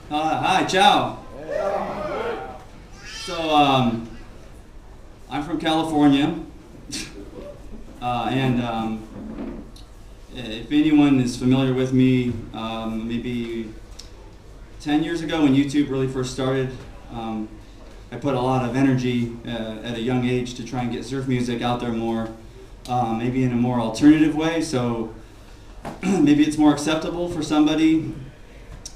Hi, ciao. So, I'm from California, and if anyone is familiar with me, maybe 10 years ago when YouTube really first started, I put a lot of energy at a young age to try and get surf music out there more, maybe in a more alternative way, so maybe it's more acceptable for somebody,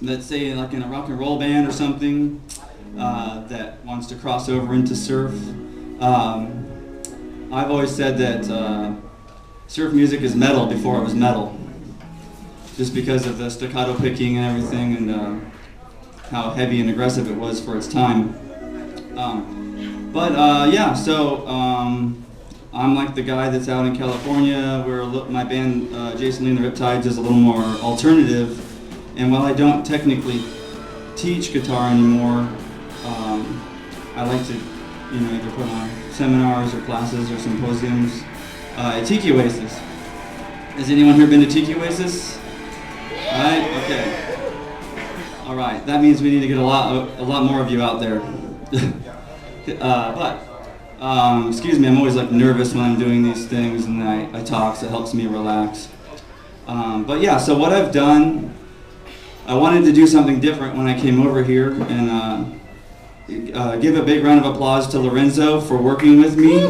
let's say like in a rock and roll band or something, that wants to cross over into surf. I've always said that surf music is metal before it was metal, just because of the staccato picking and everything, and how heavy and aggressive it was for its time. Yeah, so I'm like the guy that's out in California, where my band, Jason Lee and the Riptides, is a little more alternative. And while I don't technically teach guitar anymore, I like to, either put on seminars or classes or symposiums at Tiki Oasis. Has anyone here been to Tiki Oasis? All right. Okay. All right. That means we need to get a lot more of you out there. Excuse me. I'm always like nervous when I'm doing these things, and I talk, so it helps me relax. But yeah. So what I've done. I wanted to do something different when I came over here, and give a big round of applause to Lorenzo for working with me.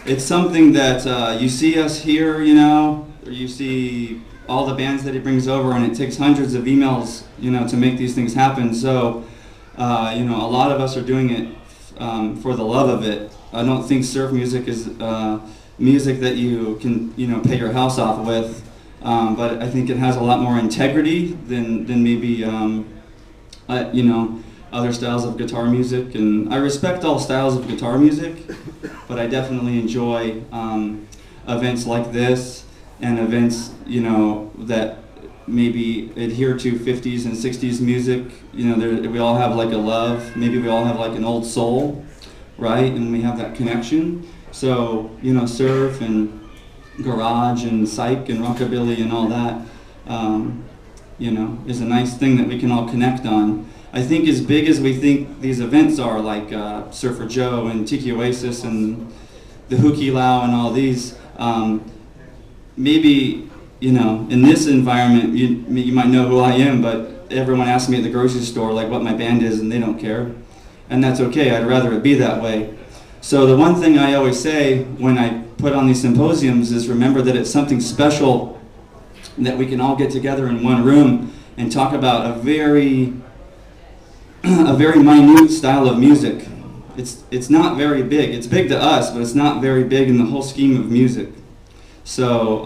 It's something that you see us here, or you see all the bands that he brings over, and it takes hundreds of emails, to make these things happen. So, a lot of us are doing it for the love of it. I don't think surf music is music that you can, pay your house off with, but I think it has a lot more integrity than maybe, other styles of guitar music. And I respect all styles of guitar music, but I definitely enjoy events like this and events, that maybe adhere to 50s and 60s music. We all have like a love. Maybe we all have like an old soul, right? And we have that connection. So, surf and garage and psych and rockabilly and all that, is a nice thing that we can all connect on. I think as big as we think these events are, like Surfer Joe and Tiki Oasis and the Hookie Lau and all these, maybe, in this environment, you might know who I am, but everyone asks me at the grocery store, like, what my band is, and they don't care. And that's okay. I'd rather it be that way. So the one thing I always say when I put on these symposiums is remember that it's something special that we can all get together in one room and talk about a very minute style of music. It's not very big. It's big to us, but it's not very big in the whole scheme of music. So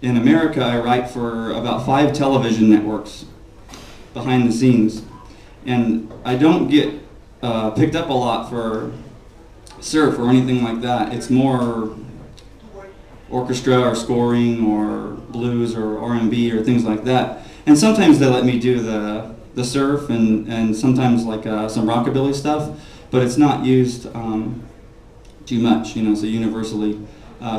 in America, I write for about 5 television networks behind the scenes, and I don't get picked up a lot for surf or anything like that. It's more orchestra or scoring or blues or R&B or things like that. And sometimes they let me do the surf and sometimes like some rockabilly stuff, but it's not used too much, so universally.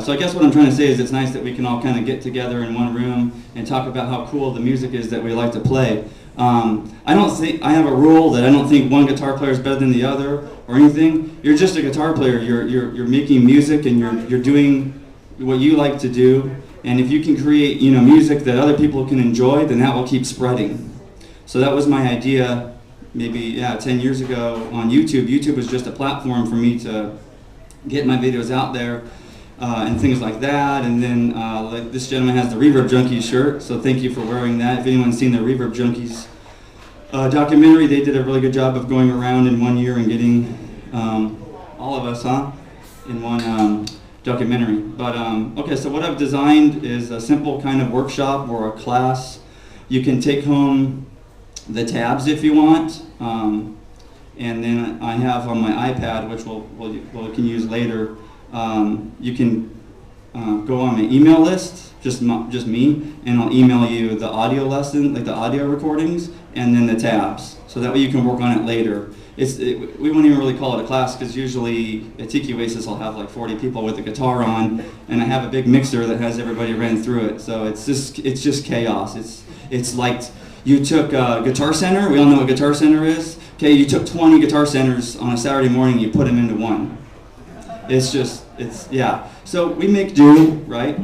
So I guess what I'm trying to say is it's nice that we can all kind of get together in one room and talk about how cool the music is that we like to play. I don't think I have a rule that I don't think one guitar player is better than the other or anything. You're just a guitar player. You're making music and you're doing what you like to do. And if you can create music that other people can enjoy, then that will keep spreading. So that was my idea, maybe 10 years ago on YouTube. YouTube was just a platform for me to get my videos out there. And things like that, and then like this gentleman has the Reverb Junkies shirt, so thank you for wearing that. If anyone's seen the Reverb Junkies documentary, they did a really good job of going around in 1 year and getting all of us, in one documentary. But okay, so what I've designed is a simple kind of workshop or a class. You can take home the tabs if you want, and then I have on my iPad, which we can use later. You can go on my email list, just me, and I'll email you the audio lesson, like the audio recordings, and then the tabs. So that way you can work on it later. we wouldn't even really call it a class because usually at Tiki Oasis I'll have like 40 people with a guitar on, and I have a big mixer that has everybody ran through it. So it's just chaos. It's like you took Guitar Center. We all know what Guitar Center is. Okay, you took 20 Guitar Centers on a Saturday morning, you put them into one. Yeah. So we make do, right?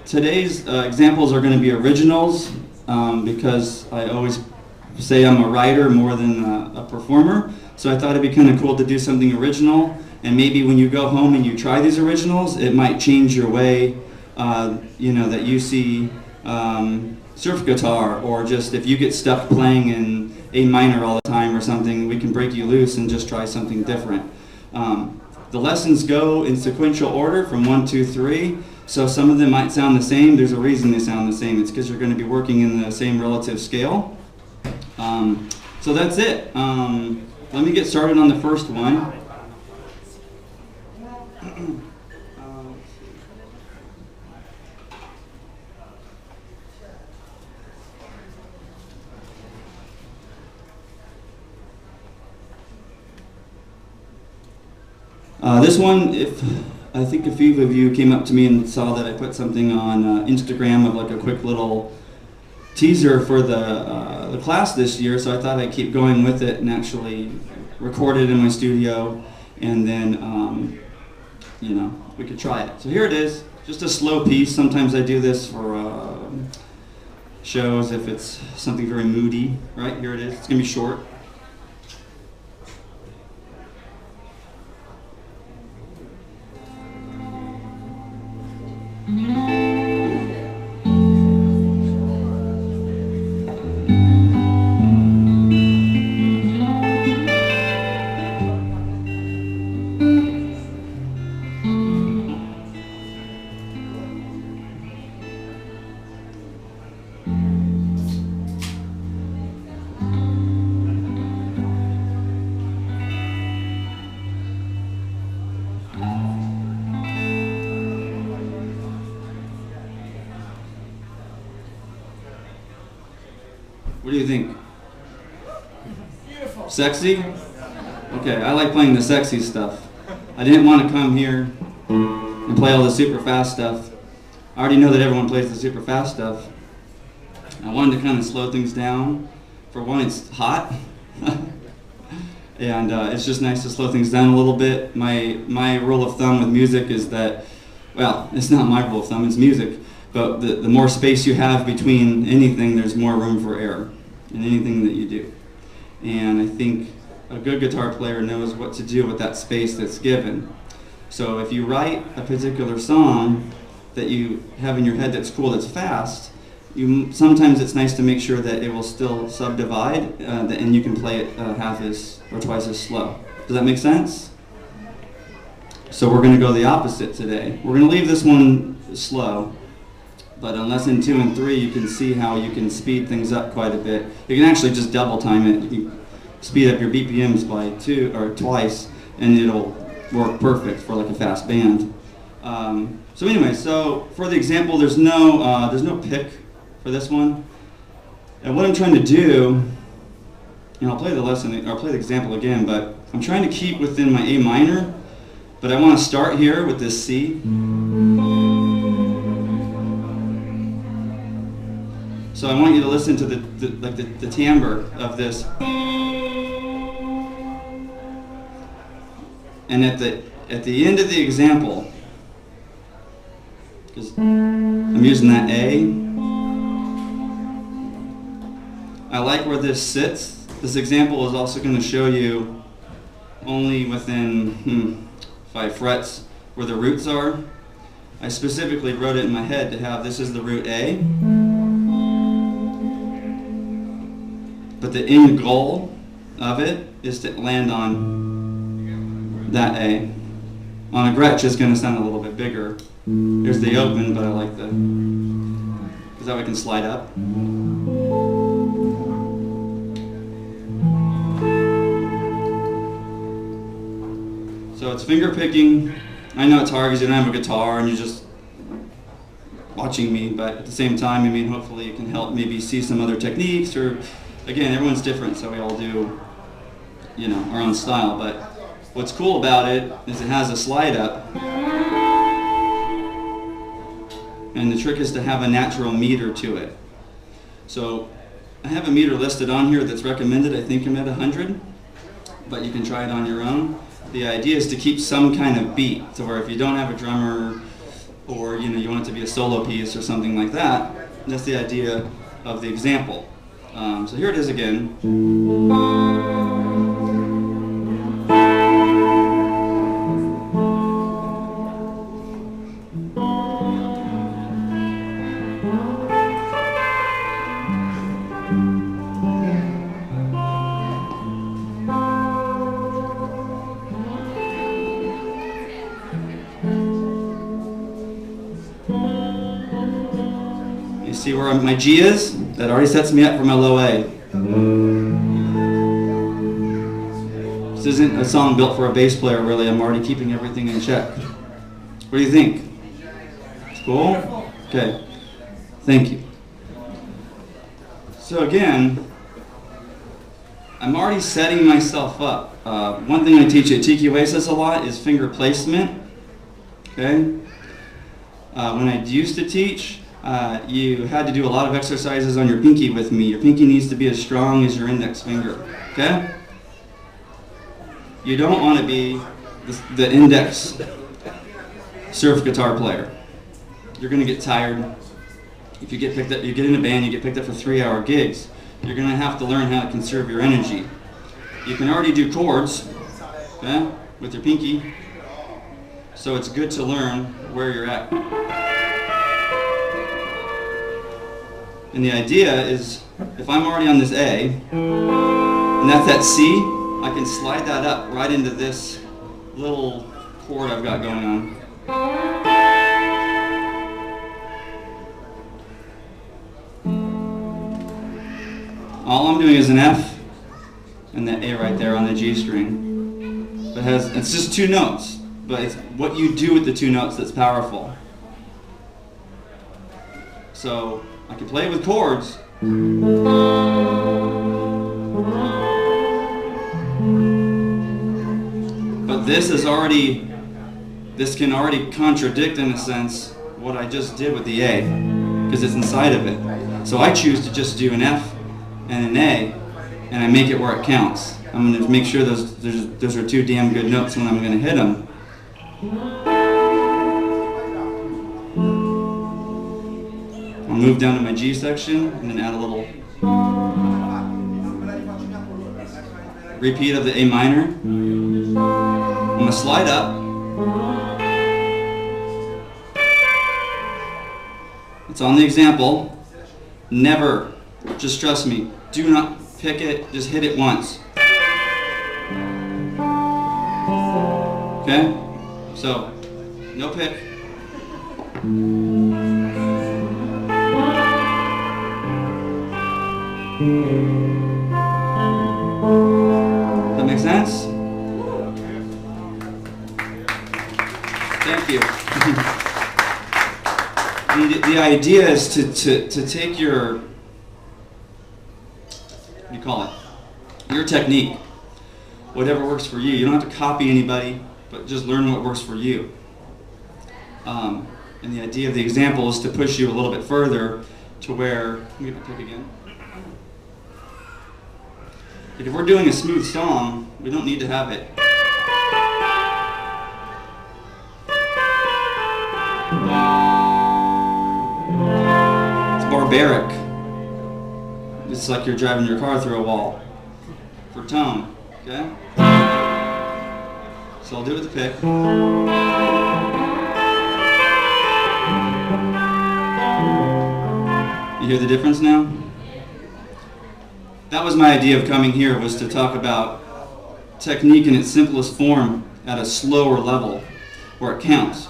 Today's examples are going to be originals because I always say I'm a writer more than a performer. So I thought it'd be kind of cool to do something original, and maybe when you go home and you try these originals, it might change your way, that you see surf guitar, or just if you get stuck playing in A minor all the time or something, we can break you loose and just try something different. The lessons go in sequential order from 1, 2, 3. So some of them might sound the same. There's a reason they sound the same. It's because you're going to be working in the same relative scale. So that's it. Let me get started on the first one. This one, I think a few of you came up to me and saw that I put something on Instagram of like a quick little teaser for the class this year, so I thought I'd keep going with it and actually record it in my studio, and then we could try it. So here it is, just a slow piece. Sometimes I do this for shows if it's something very moody. Right, here it is. It's gonna be short. What do you think? Beautiful. Sexy? Okay, I like playing the sexy stuff. I didn't want to come here and play all the super fast stuff. I already know that everyone plays the super fast stuff. I wanted to kind of slow things down. For one, it's hot. And it's just nice to slow things down a little bit. My rule of thumb with music is that, well, it's not my rule of thumb, it's music. But the more space you have between anything, there's more room for error in anything that you do. And I think a good guitar player knows what to do with that space that's given. So if you write a particular song that you have in your head that's cool, that's fast, sometimes it's nice to make sure that it will still subdivide and you can play it half as or twice as slow. Does that make sense? So we're going to go the opposite today. We're going to leave this one slow. But in lesson 2 and 3, you can see how you can speed things up quite a bit. You can actually just double time it. You speed up your BPMs by 2 or twice, and it'll work perfect for like a fast band. So anyway, so for the example, there's no pick for this one. And what I'm trying to do, and I'll play the example again, but I'm trying to keep within my A minor, but I want to start here with this C. So I want you to listen to the timbre of this. And at the end of the example, because I'm using that A, I like where this sits. This example is also going to show you only within 5 frets where the roots are. I specifically wrote it in my head to have this is the root A. But the end goal of it is to land on that A. On a Gretsch, it's going to sound a little bit bigger. Here's the open, but I like because that way I can slide up. So it's finger picking. I know it's hard because you don't have a guitar and you're just watching me, but at the same time, I mean, hopefully it can help maybe see some other techniques or again, everyone's different, so we all do, you know, our own style. But what's cool about it is it has a slide up, and the trick is to have a natural meter to it. So I have a meter listed on here that's recommended. I think I'm at 100, but you can try it on your own. The idea is to keep some kind of beat, so where if you don't have a drummer, or you know, you want it to be a solo piece or something like that, that's the idea of the example. So here it is again. You see where my G is? That already sets me up for my low A. This isn't a song built for a bass player, really. I'm already keeping everything in check. What do you think? It's cool? Okay. Thank you. So again, I'm already setting myself up. One thing I teach at Tiki Oasis a lot is finger placement. Okay? When I used to teach, you had to do a lot of exercises on your pinky with me. Your pinky needs to be as strong as your index finger. Okay? You don't want to be the index surf guitar player. You're going to get tired. If you get picked up, you get in a band, you get picked up for 3-hour gigs. You're going to have to learn how to conserve your energy. You can already do chords, okay, with your pinky. So it's good to learn where you're at. And the idea is, if I'm already on this A, and that's that C, I can slide that up right into this little chord I've got going on. All I'm doing is an F and that A right there on the G string. It's just 2 notes, but it's what you do with the 2 notes that's powerful. So I can play it with chords. But this can already contradict, in a sense, what I just did with the A, because it's inside of it. So I choose to just do an F and an A, and I make it where it counts. I'm going to make sure those are 2 damn good notes when I'm going to hit them. I'll move down to my G section and then add a little repeat of the A minor. I'm going to slide up. It's on the example. Never, just trust me, do not pick it, just hit it once. Okay? So, no pick. Does that make sense? Thank you. The idea is to take your, what do you call it? Your technique, whatever works for you. You don't have to copy anybody, but just learn what works for you. And the idea of the example is to push you a little bit further to where, let me get my pick again. If we're doing a smooth song, we don't need to have it. It's barbaric. It's like you're driving your car through a wall. For tone, okay? So I'll do it with the pick. You hear the difference now? That was my idea of coming here, was to talk about technique in its simplest form at a slower level where it counts.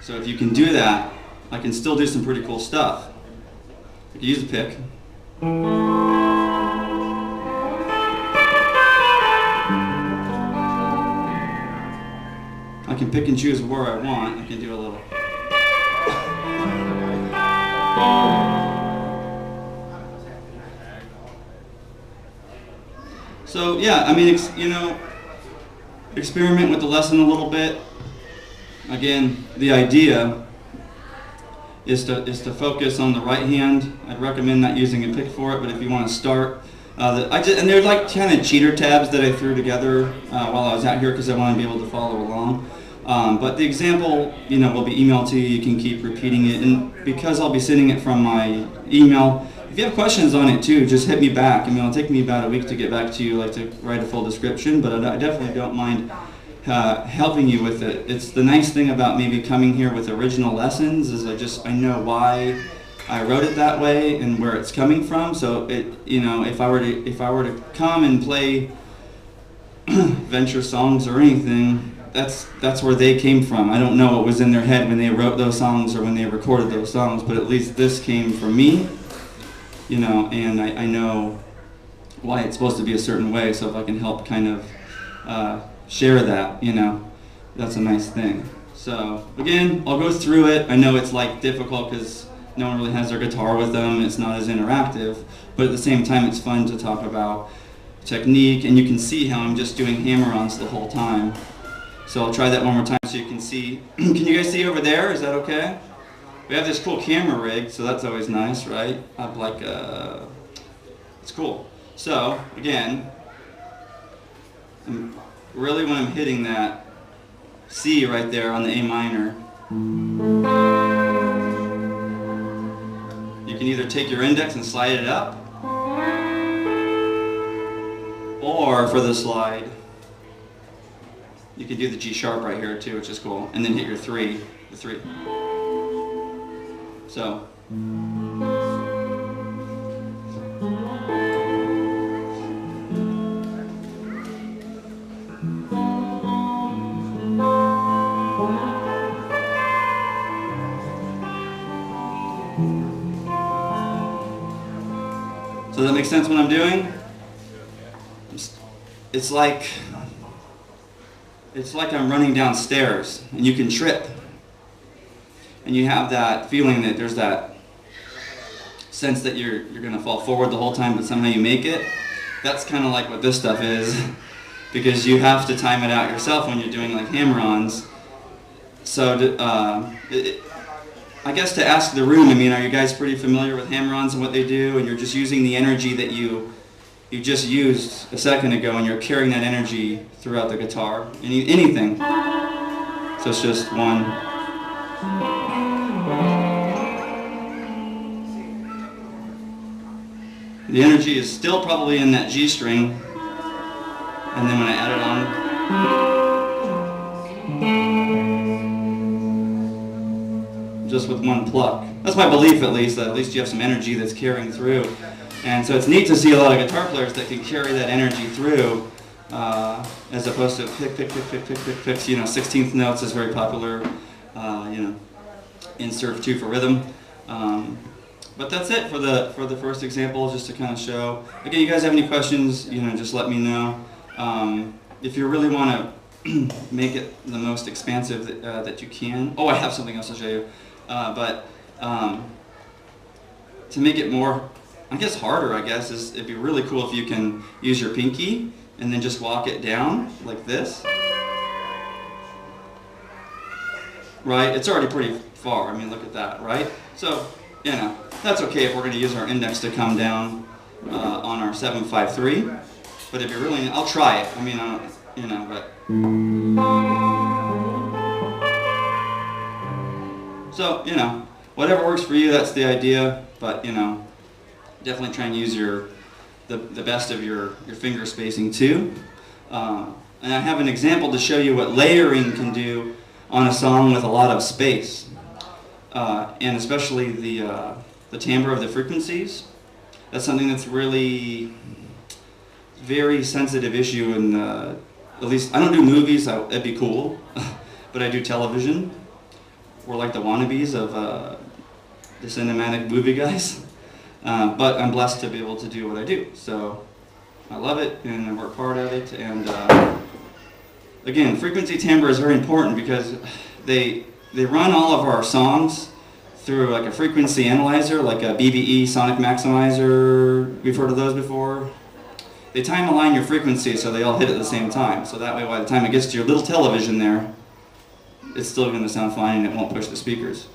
So if you can do that, I can still do some pretty cool stuff. I can use a pick. I can pick and choose where I want. I can do a little. So yeah, I mean, experiment with the lesson a little bit. Again, the idea is to focus on the right hand. I'd recommend not using a pick for it, but if you want to start, and they're like kind of cheater tabs that I threw together while I was out here because I want to be able to follow along. But the example, will be emailed to you. You can keep repeating it, and because I'll be sending it from my email, if you have questions on it too, just hit me back. I mean, it'll take me about a week to get back to you, like to write a full description, but I definitely don't mind helping you with it. It's the nice thing about maybe coming here with original lessons is I know why I wrote it that way and where it's coming from. So if I were to come and play venture songs or anything, that's where they came from. I don't know what was in their head when they wrote those songs or when they recorded those songs, but at least this came from me, and I know why it's supposed to be a certain way. So if I can help kind of share that, that's a nice thing. So again, I'll go through it. I know it's like difficult because no one really has their guitar with them. It's not as interactive, but at the same time, it's fun to talk about technique, and you can see how I'm just doing hammer-ons the whole time. So I'll try that one more time so you can see. Can you guys see over there? Is that okay? We have this cool camera rig, so that's always nice, right? It's cool. So again, really when I'm hitting that C right there on the A minor, you can either take your index and slide it up, or for the slide, you can do the G sharp right here too, which is cool, and then hit your the 3. So. Does that make sense what I'm doing? It's like I'm running downstairs and you can trip. And you have that feeling that there's that sense that you're going to fall forward the whole time, but somehow you make it. That's kind of like what this stuff is, because you have to time it out yourself when you're doing like hammer-ons. So I guess to ask the room, are you guys pretty familiar with hammer-ons and what they do, and you're just using the energy that you just used a second ago, and you're carrying that energy throughout the guitar, anything. So it's just one. The energy is still probably in that G string, and then when I add it on, just with one pluck. That's my belief, at least you have some energy that's carrying through. And so it's neat to see a lot of guitar players that can carry that energy through, as opposed to pick, 16th notes is very popular, insert 2 for rhythm. But that's it for the first example, just to kind of show. Again, you guys have any questions, just let me know. If you really want to make it the most expansive that you can. Oh, I have something else to show you. But to make it more, harder, is it'd be really cool if you can use your pinky and then just walk it down like this. Right? It's already pretty far. Look at that, right? So, that's okay if we're going to use our index to come down on our 7-5-3. But if you really, I'll try it. But. So, whatever works for you, that's the idea. But, definitely try and use the best of your finger spacing too. And I have an example to show you what layering can do on a song with a lot of space. And especially the timbre of the frequencies. That's something that's really very sensitive issue in, at least, I don't do movies, that'd be cool, but I do television. We're like the wannabes of the cinematic movie guys. But I'm blessed to be able to do what I do. So I love it and I work hard at it. And again, frequency timbre is very important because they run all of our songs through like a frequency analyzer, like a BBE sonic maximizer. We've heard of those before. they time align your frequencies so they all hit at the same time. So that way, by the time it gets to your little television there, it's still going to sound fine and it won't push the speakers.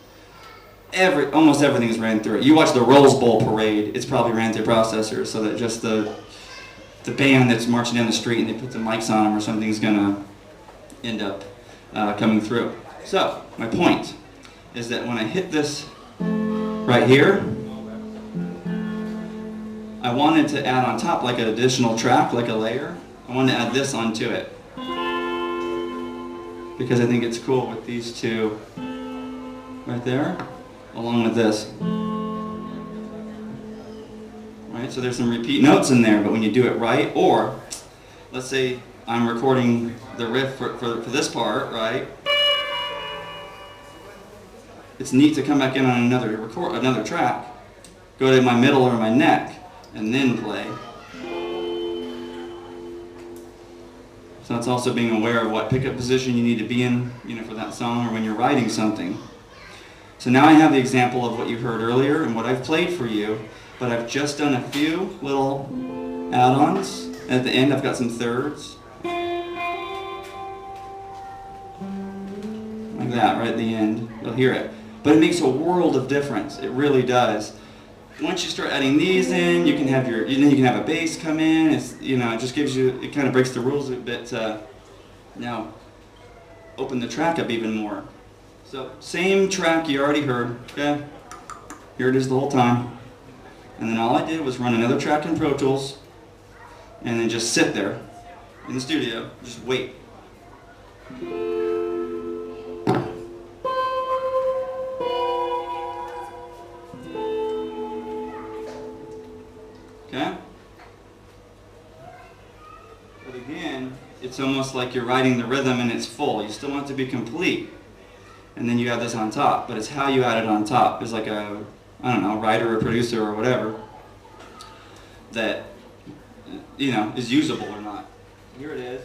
Almost everything is ran through it. You watch the Rose Bowl parade, it's probably ran through processors so that just the band that's marching down the street and they put the mics on them or something is going to end up coming through. So, my point is that when I hit this right here, I wanted to add on top like an additional track, like a layer. I wanted to add this onto it because I think it's cool with these two right there, along with this. Right, so there's some repeat notes in there, but when you do it right, or let's say I'm recording the riff for this part, right? It's neat to come back in on another track, go to my middle or my neck, and then play. So it's also being aware of what pickup position you need to be in, for that song or when you're writing something. So now I have the example of what you heard earlier and what I've played for you, but I've just done a few little add-ons. At the end I've got some thirds. Like that, right at the end. You'll hear it. But it makes a world of difference. It really does. Once you start adding these in, you can have you can have a bass come in. It's, it just gives you, it kind of breaks the rules a bit to now open the track up even more. So same track you already heard, okay? Here it is the whole time. And then all I did was run another track in Pro Tools and then just sit there in the studio, just wait. Okay? But again, it's almost like you're writing the rhythm and it's full. You still want it to be complete. And then you add this on top, but it's how you add it on top. It's like a, writer or producer or whatever that, is usable or not. Here it is.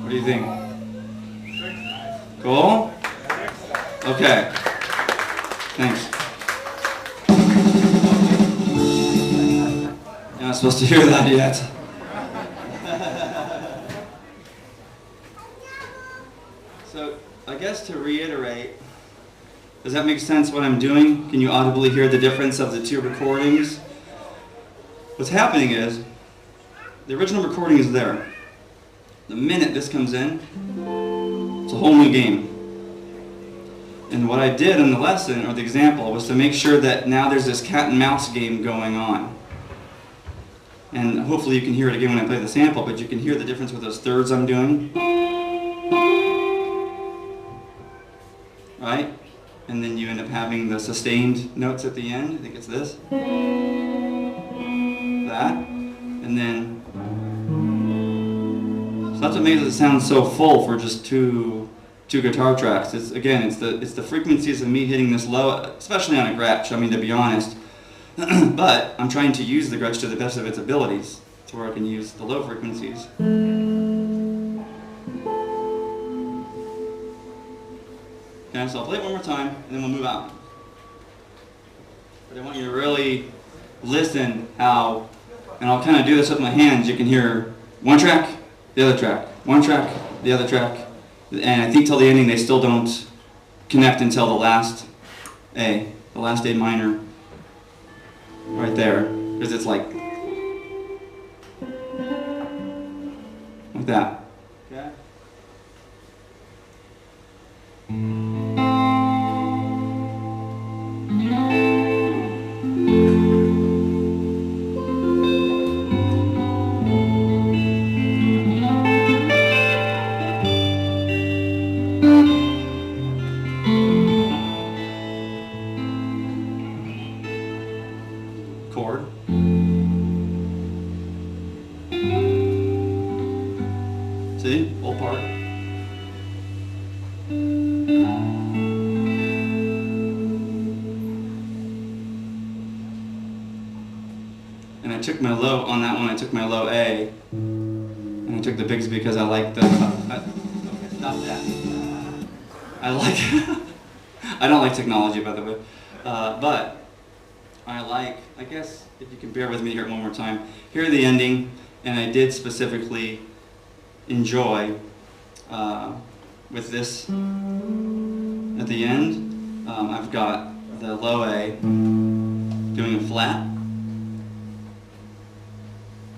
What do you think? Cool? Okay. Thanks. You're not supposed to hear that yet. So, I guess to reiterate, does that make sense what I'm doing? Can you audibly hear the difference of the two recordings? What's happening is, the original recording is there. The minute this comes in, it's a whole new game. And what I did in the lesson, or the example, was to make sure that now there's this cat and mouse game going on. And hopefully you can hear it again when I play the sample, but you can hear the difference with those thirds I'm doing. Right? And then you end up having the sustained notes at the end. I think it's this. That. And then... So that's what makes it sound so full for just two guitar tracks. It's the frequencies of me hitting this low, especially on a Gretsch, to be honest. But I'm trying to use the Gretsch to the best of its abilities, to where I can use the low frequencies. Okay, so I'll play it one more time, and then we'll move on. But I want you to really listen how, and I'll kind of do this with my hands. You can hear one track, the other track, one track, the other track, and I think till the ending they still don't connect until the last A minor, right there, because it's like that. Okay. chord. See, whole part. And I took my low on that one. I took my low A, and I took the Bigsby because I like the. Okay, stop that. I like. I don't like technology, by the way, but I like. I guess if you can bear with me here one more time. Here the ending, and I did specifically enjoy with this at the end. I've got the low A doing a flat.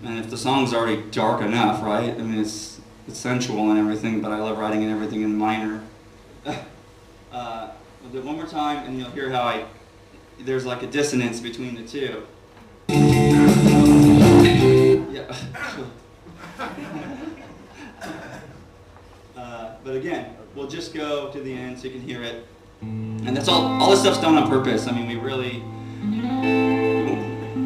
And if the song's already dark enough, right? I mean, it's sensual and everything, but I love writing and everything in minor. We'll do it one more time, and you'll hear how there's like a dissonance between the two. Yeah. But again, we'll just go to the end so you can hear it. And that's all this stuff's done on purpose. I mean, we really,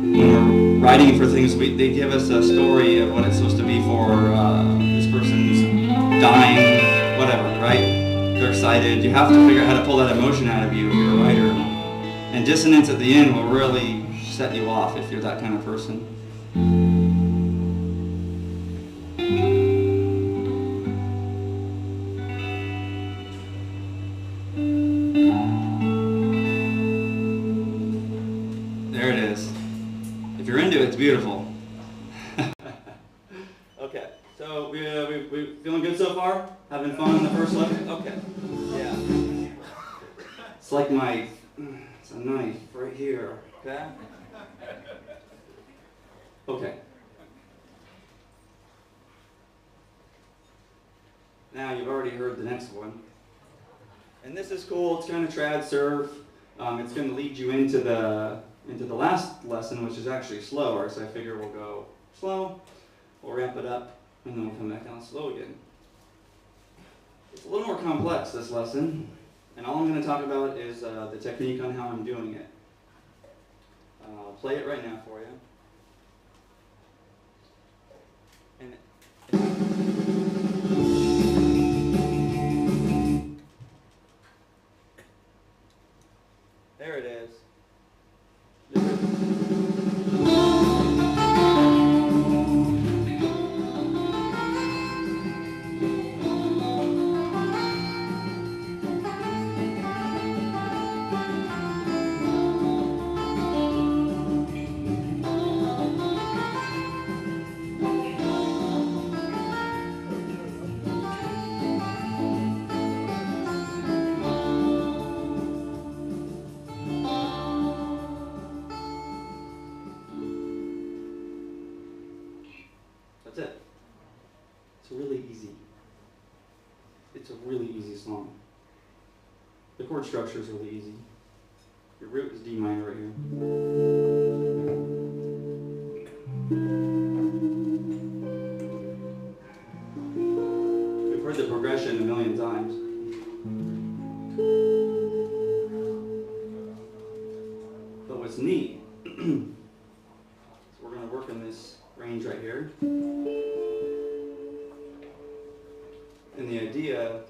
when we're writing for things, they give us a story of what it's supposed to be for this person's dying, whatever, right? They're excited. You have to figure out how to pull that emotion out of you if you're a writer. And dissonance at the end will really set you off if you're that kind of person. There it is. If you're into it, it's beautiful. Okay, so we feeling good so far? Having fun in the first lesson? Okay. Yeah. It's like it's a knife right here. Okay? Okay. Now you've already heard the next one. And this is cool. It's kind of trad surf. It's going to lead you into the last lesson, which is actually slower. So I figure we'll go slow, we'll ramp it up, and then we'll come back down slow again. It's a little more complex, this lesson, and all I'm going to talk about is the technique on how I'm doing it. I'll play it right now for you. And there it is. That's it. It's really easy. It's a really easy song. The chord structure is really easy. Your root is D minor right here. We've heard the progression a million times. But what's neat, so we're going to work in this range right here. And the idea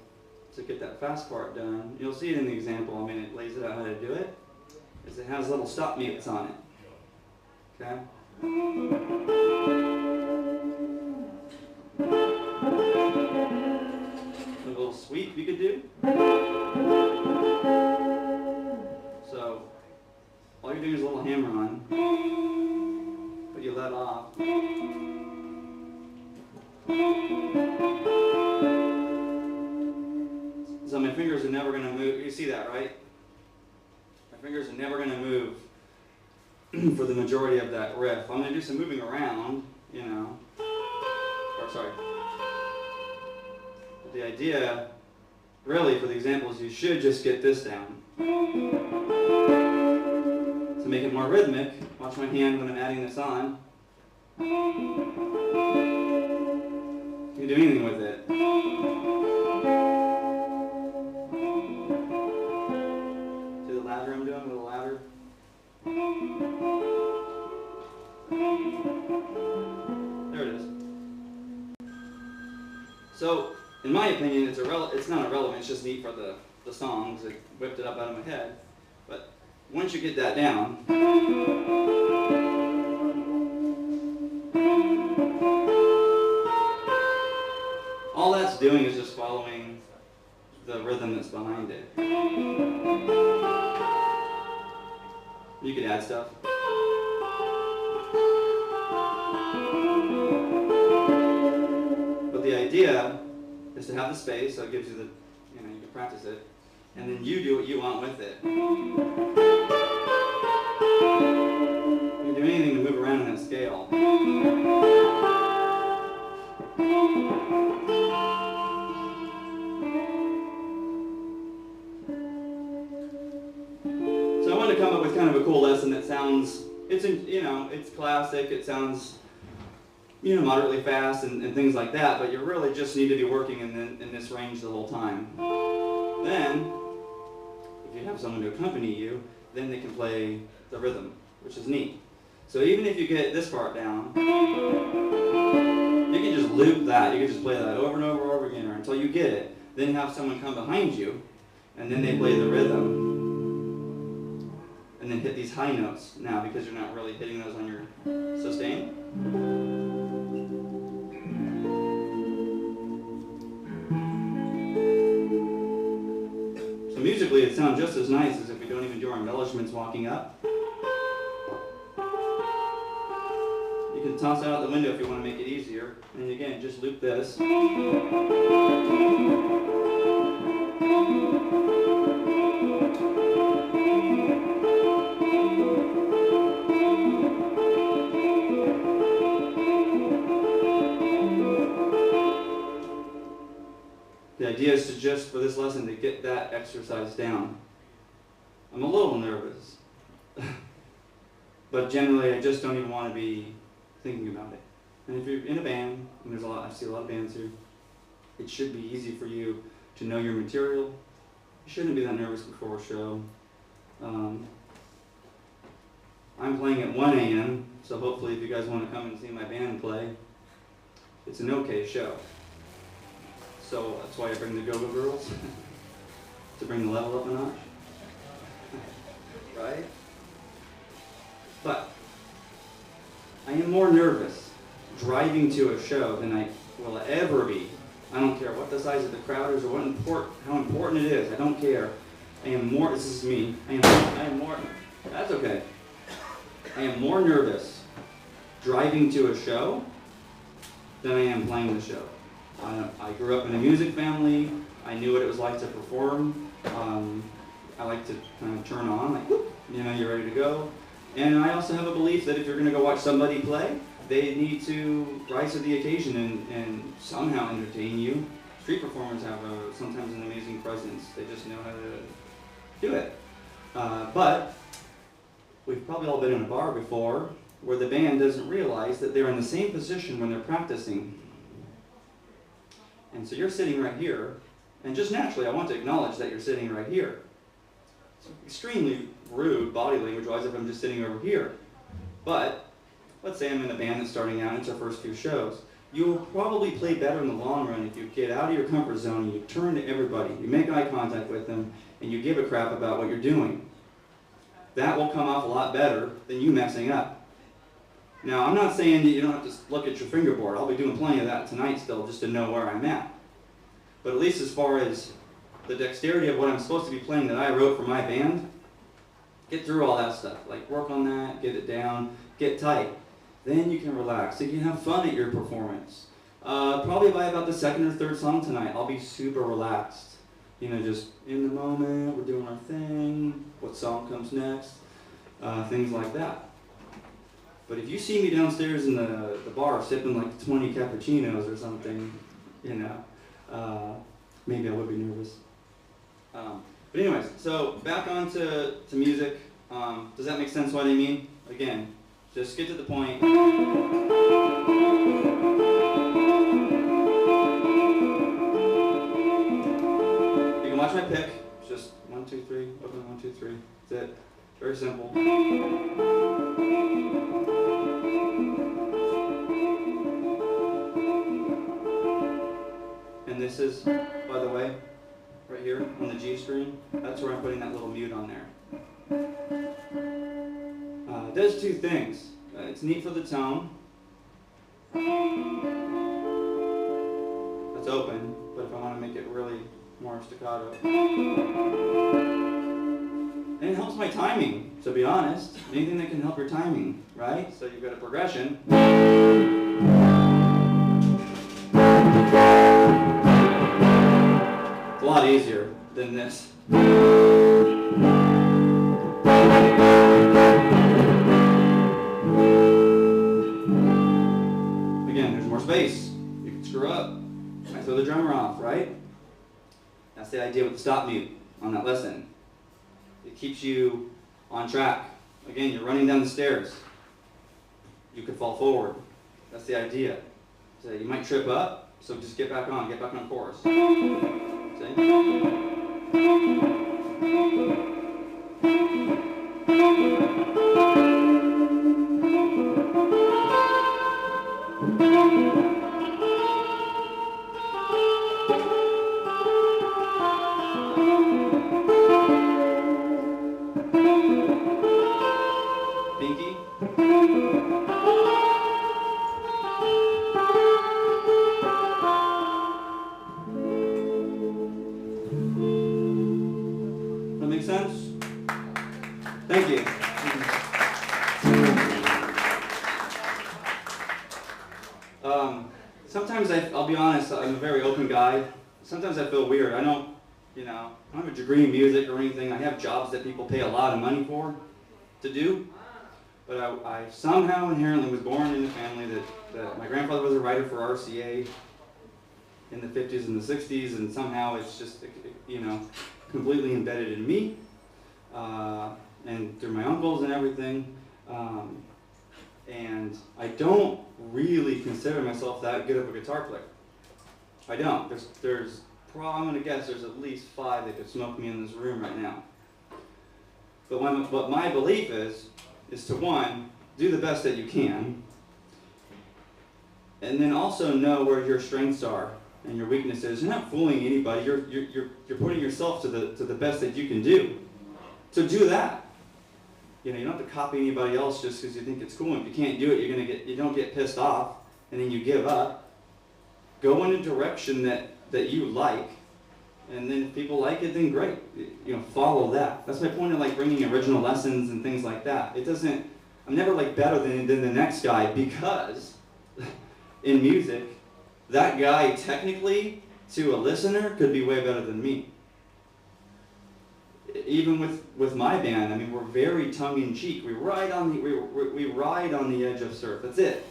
to get that fast part done, you'll see it in the example, I mean it lays it out how to do it, is it has little stop mutes on it. Okay? A little sweep you could do. So all you're doing is a little hammer on, but you let off. So my fingers are never going to move. You see that, right? My fingers are never going to move for the majority of that riff. I'm going to do some moving around, you know. Or sorry. But the idea, really, for the examples, you should just get this down. To make it more rhythmic, watch my hand when I'm adding this on. You can do anything with it. See the ladder I'm doing, a little ladder? So, in my opinion, it's not irrelevant, it's just neat for the songs. I whipped it up out of my head. But once you get that down, all that's doing is just following the rhythm that's behind it. You could add stuff. But the idea is to have the space, so it gives you the, you can practice it, and then you do what you want with it. You can do anything to move around in that scale. So I wanted to come up with kind of a cool lesson that sounds, it's classic, it sounds, moderately fast and things like that, but you really just need to be working in this range the whole time. Then, if you have someone to accompany you, then they can play the rhythm, which is neat. So even if you get this part down, you can just loop that. You can just play that over and over and over again or until you get it. Then have someone come behind you, and then they play the rhythm, and then hit these high notes. Now, because you're not really hitting those on your sustain. So musically, it sounds just as nice as if we don't even do our embellishments walking up. You can toss it out the window if you want to make it easier. And again, just loop this. The idea is to just, for this lesson, to get that exercise down. I'm a little nervous. But generally, I just don't even want to be thinking about it. And if you're in a band, and I see a lot of bands here, it should be easy for you to know your material. You shouldn't be that nervous before a show. I'm playing at 1 a.m., so hopefully if you guys want to come and see my band play, it's an okay show. So that's why I bring the Go-Go Girls, to bring the level up a notch, right? But I am more nervous driving to a show than I will ever be. I don't care what the size of the crowd is or how important it is. I don't care. I am more, this is me, I am more, that's okay. I am more nervous driving to a show than I am playing the show. I grew up in a music family. I knew what it was like to perform. I like to kind of turn on, like, whoop, you're ready to go. And I also have a belief that if you're going to go watch somebody play, they need to rise to the occasion and somehow entertain you. Street performers have sometimes an amazing presence. They just know how to do it. But we've probably all been in a bar before where the band doesn't realize that they're in the same position when they're practicing. And so you're sitting right here, and just naturally I want to acknowledge that you're sitting right here. It's extremely rude body language-wise if I'm just sitting over here. But let's say I'm in a band that's starting out and it's our first few shows. You'll probably play better in the long run if you get out of your comfort zone and you turn to everybody, you make eye contact with them, and you give a crap about what you're doing. That will come off a lot better than you messing up. Now, I'm not saying that you don't have to look at your fingerboard. I'll be doing plenty of that tonight still just to know where I'm at. But at least as far as the dexterity of what I'm supposed to be playing that I wrote for my band, get through all that stuff. Like, work on that, get it down, get tight. Then you can relax. You can have fun at your performance. Probably by about the second or third song tonight, I'll be super relaxed. Just in the moment, we're doing our thing, what song comes next, things like that. But if you see me downstairs in the bar sipping like 20 cappuccinos or something, maybe I would be nervous. But anyways, so back on to music. Does that make sense what I mean? Again, just get to the point. You can watch my pick. It's just 1, 2, 3, open 1, 2, 3. That's it. Very simple. does two things. It's neat for the tone. That's open, but if I want to make it really more staccato. And it helps my timing, to be honest. Anything that can help your timing, right? So you've got a progression. It's a lot easier than this. Again, there's more space. You can screw up. I throw the drummer off, right? That's the idea with the stop mute on that lesson. It keeps you on track. Again, you're running down the stairs. You could fall forward. That's the idea. So you might trip up, so just get back on course. See? Pinky. That make sense? Thank you. Sometimes I'll be honest, I'm a very open guy. Sometimes I feel weird. I don't have a degree in music or anything. I have jobs that people pay a lot of money for to do. But I somehow inherently was born in a family that my grandfather was a writer for RCA in the 50s and the 60s, and somehow it's just, completely embedded in me, and through my uncles and everything. And I don't really consider myself that good of a guitar player. I don't. I'm going to guess there's at least 5 that could smoke me in this room right now. But what my belief is to, one, do the best that you can, and then also know where your strengths are and your weaknesses. You're not fooling anybody. You're putting yourself to the best that you can do. So do that. You don't have to copy anybody else just because you think it's cool. If you can't do it, you don't get pissed off and then you give up. Go in a direction that you like, and then if people like it, then great. Follow that. That's my point of bringing original lessons and things like that. I'm never better than the next guy, because in music, that guy technically to a listener could be way better than me. Even with my band, we're very tongue-in-cheek. We ride on the edge of surf. That's it.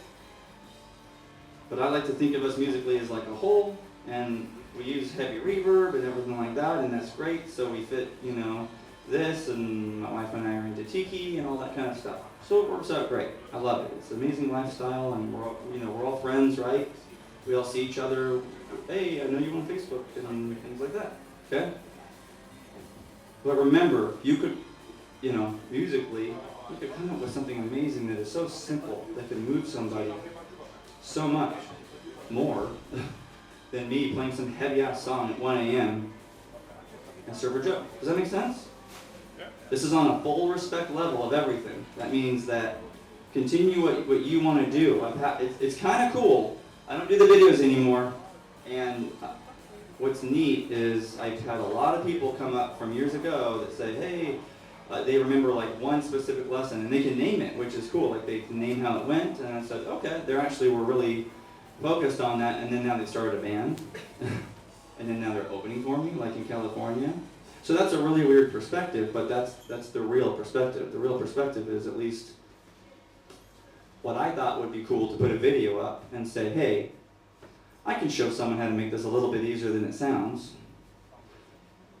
But I like to think of us musically as like a whole, and we use heavy reverb and everything like that, and that's great. So we fit, this, and my wife and I are into tiki and all that kind of stuff. So it works out great. I love it. It's an amazing lifestyle, and we're all friends, right? We all see each other. Hey, I know you on Facebook and things like that. Okay. But remember, you could, musically, you could come up with something amazing that is so simple that can move somebody so much more than me playing some heavy-ass song at 1 a.m. and Server Joe. Does that make sense? Yeah. This is on a full respect level of everything. That means that continue what you want to do. It's kind of cool. I don't do the videos anymore, and what's neat is I've had a lot of people come up from years ago that say, hey, they remember one specific lesson, and they can name it, which is cool. They can name how it went, and I said, okay, they actually were really focused on that, and then now they started a band, and then now they're opening for me, in California. So that's a really weird perspective, but that's the real perspective. The real perspective is at least what I thought would be cool to put a video up and say, hey, I can show someone how to make this a little bit easier than it sounds.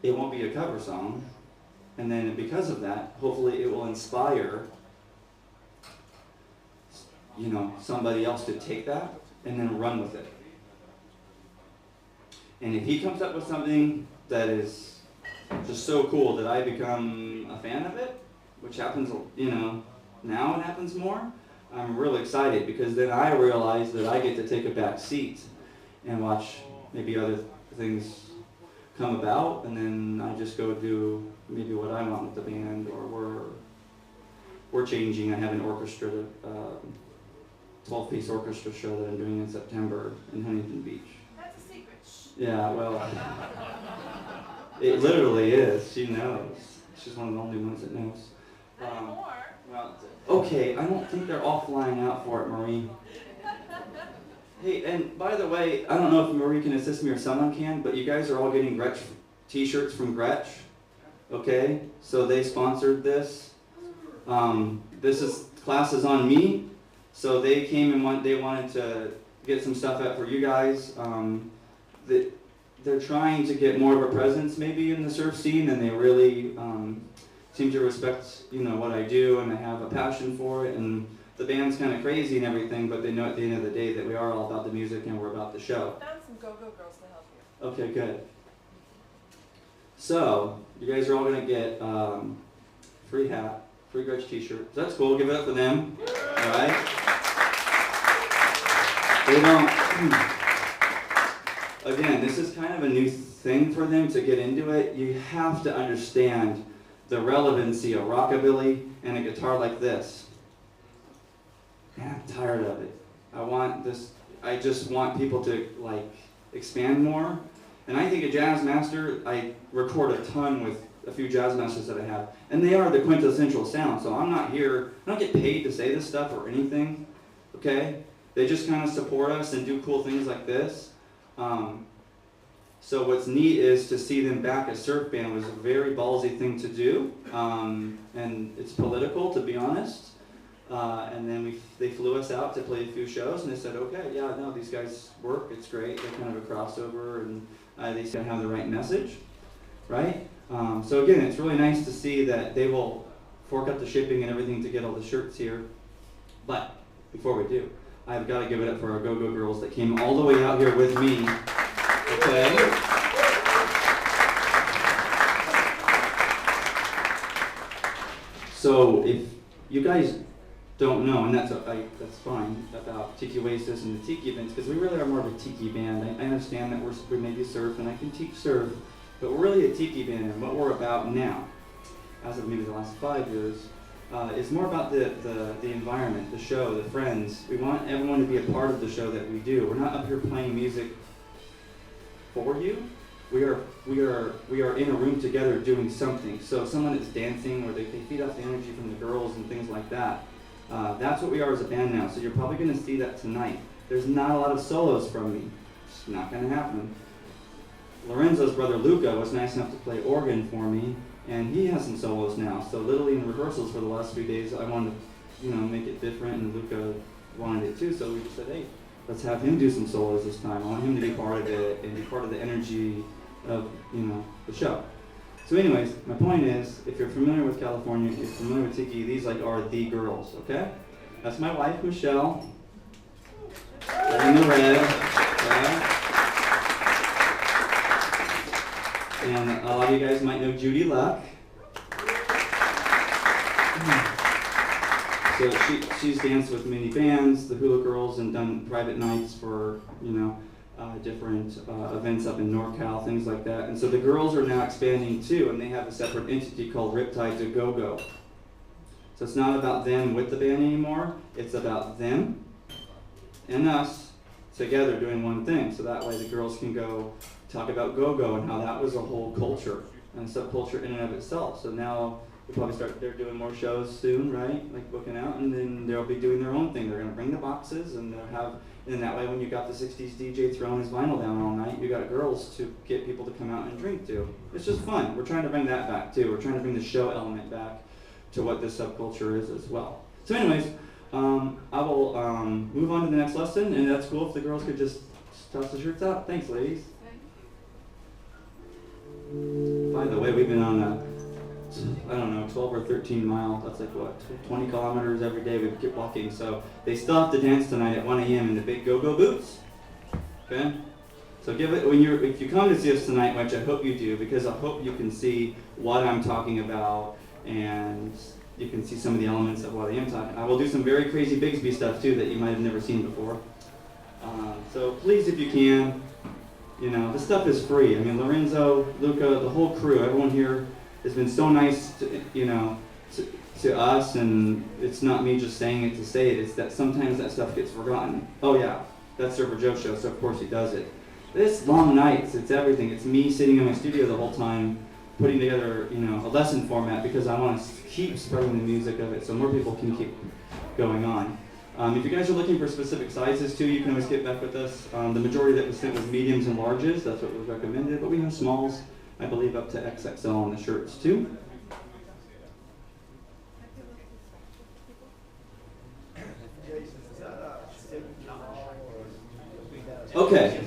It won't be a cover song. And then because of that, hopefully it will inspire, somebody else to take that and then run with it. And if he comes up with something that is just so cool that I become a fan of it, which happens, now it happens more, I'm really excited, because then I realize that I get to take a back seat and watch maybe other things come about, and then I just go do maybe what I want with the band, or we're changing. I have an orchestra, 12-piece orchestra show that I'm doing in September in Huntington Beach. That's a secret. Yeah, well, it literally is. She knows. She's one of the only ones that knows. Anymore. Well, okay, I don't think they're all flying out for it, Marie. Hey, and by the way, I don't know if Marie can assist me or someone can, but you guys are all getting Gretsch t-shirts from Gretsch. Okay, so they sponsored this. This is class is on me, so they came and they wanted to get some stuff out for you guys. They're trying to get more of a presence maybe in the surf scene, and they really seem to respect what I do, and I have a passion for it. And the band's kind of crazy and everything, but they know at the end of the day that we are all about the music and we're about the show. I found some go-go girls to help you. Okay, good. So, you guys are all going to get free hat, free Gretsch t-shirt. That's cool. Give it up for them. All right? They don't... Again, this is kind of a new thing for them to get into it. You have to understand the relevancy of rockabilly and a guitar like this. Man, I'm tired of it. I just want people to expand more. And I think a jazz master, I record a ton with a few jazz masters that I have. And they are the quintessential sound. So I'm not here, I don't get paid to say this stuff or anything. Okay? They just kind of support us and do cool things like this. So what's neat is to see them back as surf band was a very ballsy thing to do. And it's political, to be honest. And then they flew us out to play a few shows, and they said, okay, yeah, no, these guys work, it's great, they're kind of a crossover, and they seem to have the right message, right? So again, it's really nice to see that they will fork up the shipping and everything to get all the shirts here. But before we do, I've got to give it up for our go-go girls that came all the way out here with me, okay? So if you guys don't know, and that's fine, about Tiki Oasis and the Tiki events, because we really are more of a Tiki band. I understand that we maybe surf, and I can teach surf, but we're really a Tiki band, and what we're about now, as of maybe the last 5 years, is more about the environment, the show, the friends. We want everyone to be a part of the show that we do. We're not up here playing music for you. We are in a room together doing something. So someone that's dancing, or they feed off the energy from the girls and things like that. That's what we are as a band now, so you're probably going to see that tonight. There's not a lot of solos from me. It's not going to happen. Lorenzo's brother Luca was nice enough to play organ for me, and he has some solos now. So literally in rehearsals for the last few days, I wanted to make it different, and Luca wanted it too, so we just said, hey, let's have him do some solos this time. I want him to be part of it and be part of the energy of the show. So anyways, my point is, if you're familiar with California, if you're familiar with Tiki, these are the girls, okay? That's my wife, Michelle. In the red. Okay? And a lot of you guys might know Judy Luck. So she's danced with many bands, the Hula Girls, and done private nights for, different events up in NorCal, things like that. And so the girls are now expanding too, and they have a separate entity called Riptide to Go-Go. So it's not about them with the band anymore, it's about them and us together doing one thing. So that way the girls can go talk about go-go and how that was a whole culture and subculture in and of itself. So now they're doing more shows soon, right? Like booking out, and then they'll be doing their own thing. They're gonna bring the boxes, and and that way when you got the 60s DJ throwing his vinyl down all night, you got girls to get people to come out and drink to. It's just fun. We're trying to bring that back too. We're trying to bring the show element back to what this subculture is as well. So anyways, I will move on to the next lesson, and that's cool if the girls could just toss the shirts out. Thanks, ladies. By the way, we've been on a 12 or 13 mile, that's 20 kilometers every day we keep walking. So they still have to dance tonight at 1 a.m. in the big go-go boots. Okay? So if you come to see us tonight, which I hope you do, because I hope you can see what I'm talking about, and you can see some of the elements of what I am talking. I will do some very crazy Bigsby stuff too that you might have never seen before. So please, if you can, this stuff is free. I mean, Lorenzo, Luca, the whole crew, everyone here has been so nice to to us, and it's not me just saying it to say it, it's that sometimes that stuff gets forgotten. Oh yeah, that's Surfer Joe show, so of course he does it. It's long nights, it's everything. It's me sitting in my studio the whole time, putting together, you know, a lesson format because I want to keep spreading the music of it so more people can keep going on. If you guys are looking for specific sizes too, you can always get back with us. The majority that was sent was mediums and larges, that's what was recommended, but we have smalls, I believe up to XXL on the shirts too. Okay,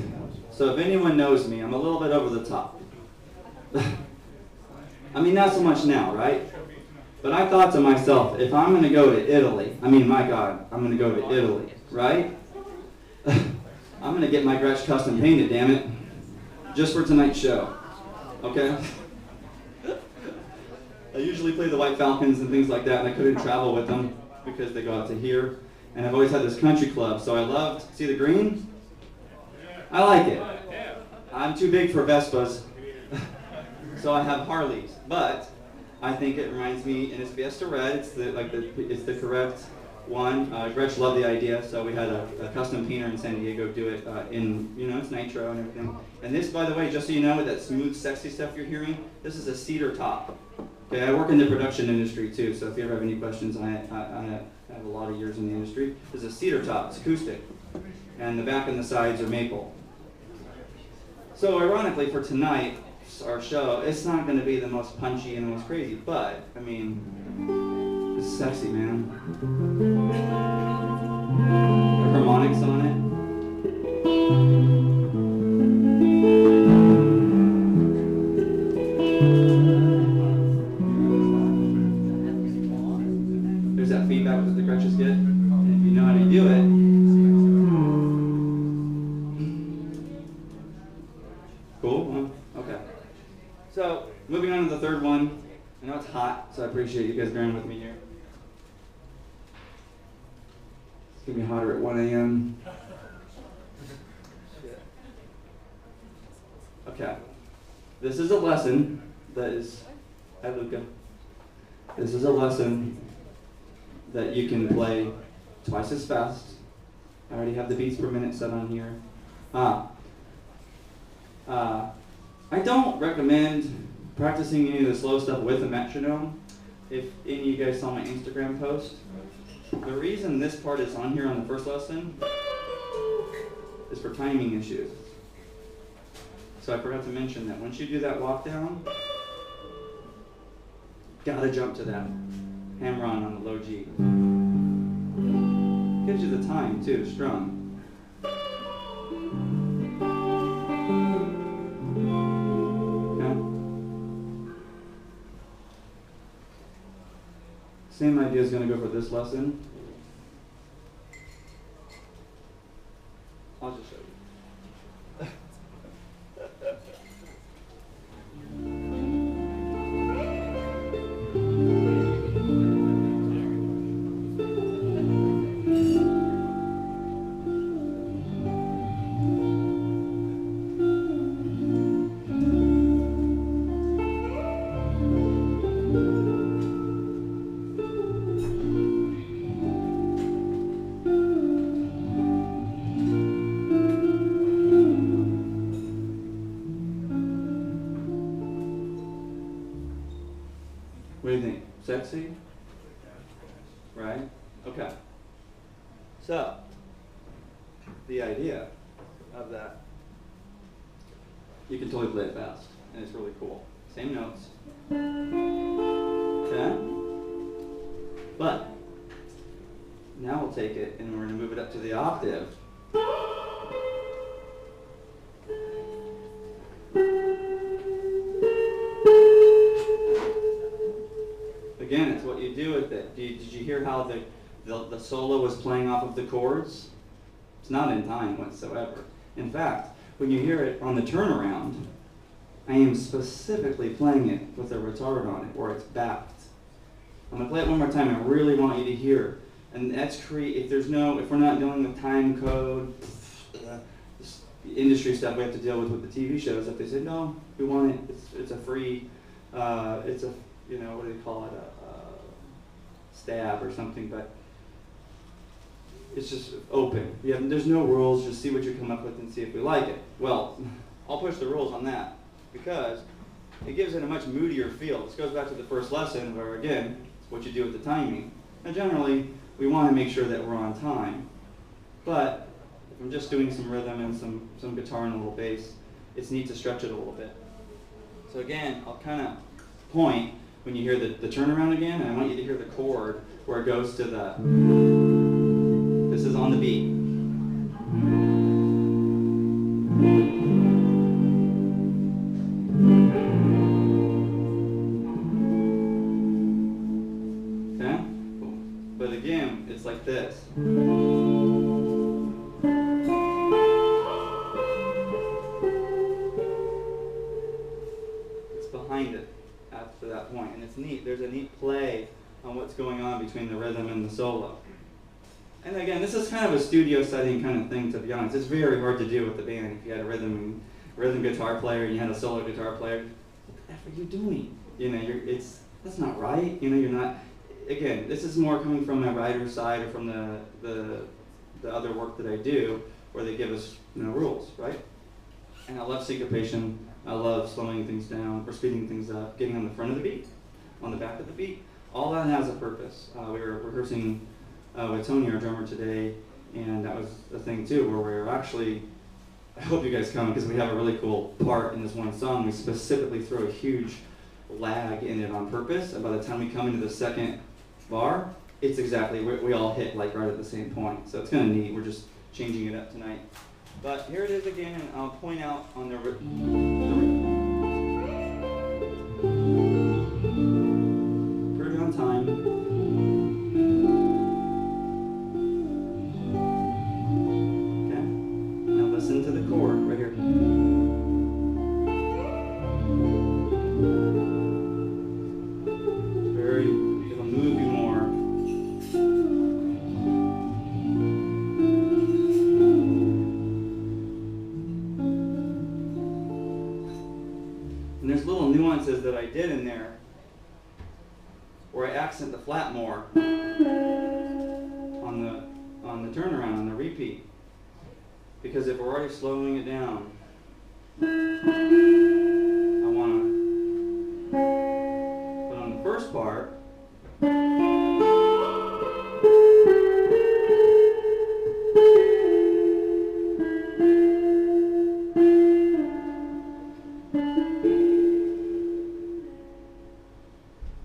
so if anyone knows me, I'm a little bit over the top. I mean, not so much now, right? But I thought to myself, if I'm going to go to Italy, I mean, my God, I'm going to go to Italy, right? I'm going to get my Gretsch custom painted, damn it, just for tonight's show, okay? I usually play the White Falcons and things like that, and I couldn't travel with them because they go out to here. And I've always had this country club, so I loved, see the green? I like it. I'm too big for Vespas, so I have Harleys. But I think it reminds me, and it's Fiesta Red. It's the correct one. Gretsch loved the idea, so we had a custom painter in San Diego do it in, you know, it's nitro and everything. And this, by the way, just so you know, with that smooth, sexy stuff you're hearing, this is a cedar top. Okay, I work in the production industry too, so if you ever have any questions, I have a lot of years in the industry. This is a cedar top. It's acoustic, and the back and the sides are maple. So ironically for tonight, our show, it's not going to be the most punchy and the most crazy, but, I mean, it's sexy, man. The harmonics on it. There's that feedback that the Gretches get, and if you know how to do it, cool? Okay. So, moving on to the third one. I know it's hot, so I appreciate you guys bearing with me here. It's going to be hotter at 1 a.m. Okay. This is a lesson that is... Hi, Luca. This is a lesson that you can play twice as fast. I already have the beats per minute set on here. I don't recommend practicing any of the slow stuff with a metronome. If any of you guys saw my Instagram post, the reason this part is on here on the first lesson is for timing issues. So I forgot to mention that once you do that walk down, gotta jump to that hammer-on the low G. Gives you the time too, strum. Same idea is going to go for this lesson. I'll just show you. What do you think? Sexy? Right? Okay. So, the idea of that, you can totally play it fast, and it's really cool. Same notes. Okay? But, now we'll take it and we're going to move it up to the octave. Again, it's what you do with it. Did you hear how the solo was playing off of the chords? It's not in time whatsoever. In fact, when you hear it on the turnaround, I am specifically playing it with a retard on it, where it's backed. I'm going to play it one more time. I really want you to hear. And that's if we're not dealing with time code, the industry stuff we have to deal with the TV shows, if they say, no, we want it, it's a free, it's a, you know, what do they call it, stab or something, but it's just open. There's no rules, just see what you come up with and see if we like it. Well, I'll push the rules on that because it gives it a much moodier feel. This goes back to the first lesson where, again, it's what you do with the timing. Now generally, we want to make sure that we're on time, but if I'm just doing some rhythm and some guitar and a little bass, it's neat to stretch it a little bit. So again, I'll kind of point when you hear the turnaround again, and I want you to hear the chord where it goes to the, this is on the beat. Okay? But again, it's like this. Behind it after that point, and it's neat. There's a neat play on what's going on between the rhythm and the solo. And again, this is kind of a studio setting kind of thing, to be honest. It's very hard to do with the band. If you had a rhythm guitar player and you had a solo guitar player, what the F are you doing? You know, that's not right. You know, you're not. Again, this is more coming from my writer's side or from the other work that I do, where they give us rules, right? And I love syncopation. I love slowing things down or speeding things up, getting on the front of the beat, on the back of the beat. All that has a purpose. We were rehearsing with Tony, our drummer, today, and that was a thing too, where we were actually, I hope you guys come because we have a really cool part in this one song. We specifically throw a huge lag in it on purpose, and by the time we come into the second bar, it's exactly, we all hit like right at the same point. So it's kind of neat. We're just changing it up tonight. But here it is again, and I'll point out on the pretty on time. Okay, now listen to the chord right here. It'll move you more. There's little nuances that I did in there where I accent the flat more on the turnaround, on the repeat. Because if we're already slowing it down, I want to, but on the first part,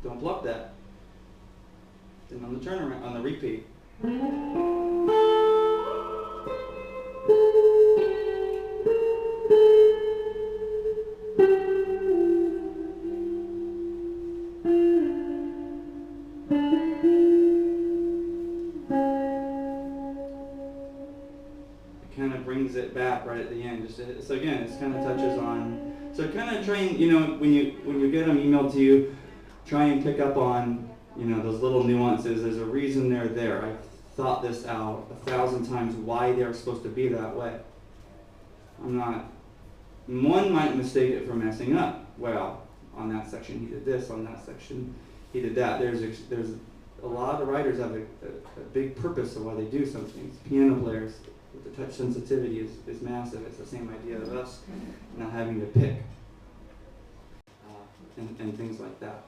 don't pluck that. Then on the turnaround, on the repeat. It kind of brings it back right at the end. So again, it's kind of touches on. So kind of train, when you get them emailed to you, try and pick up on, those little nuances. There's a reason they're there. I've thought this out 1,000 times why they're supposed to be that way. One might mistake it for messing up. Well, on that section he did this, on that section he did that. There's a lot of writers have a big purpose of why they do some things. Piano players, the touch sensitivity is massive. It's the same idea of us not having to pick and things like that.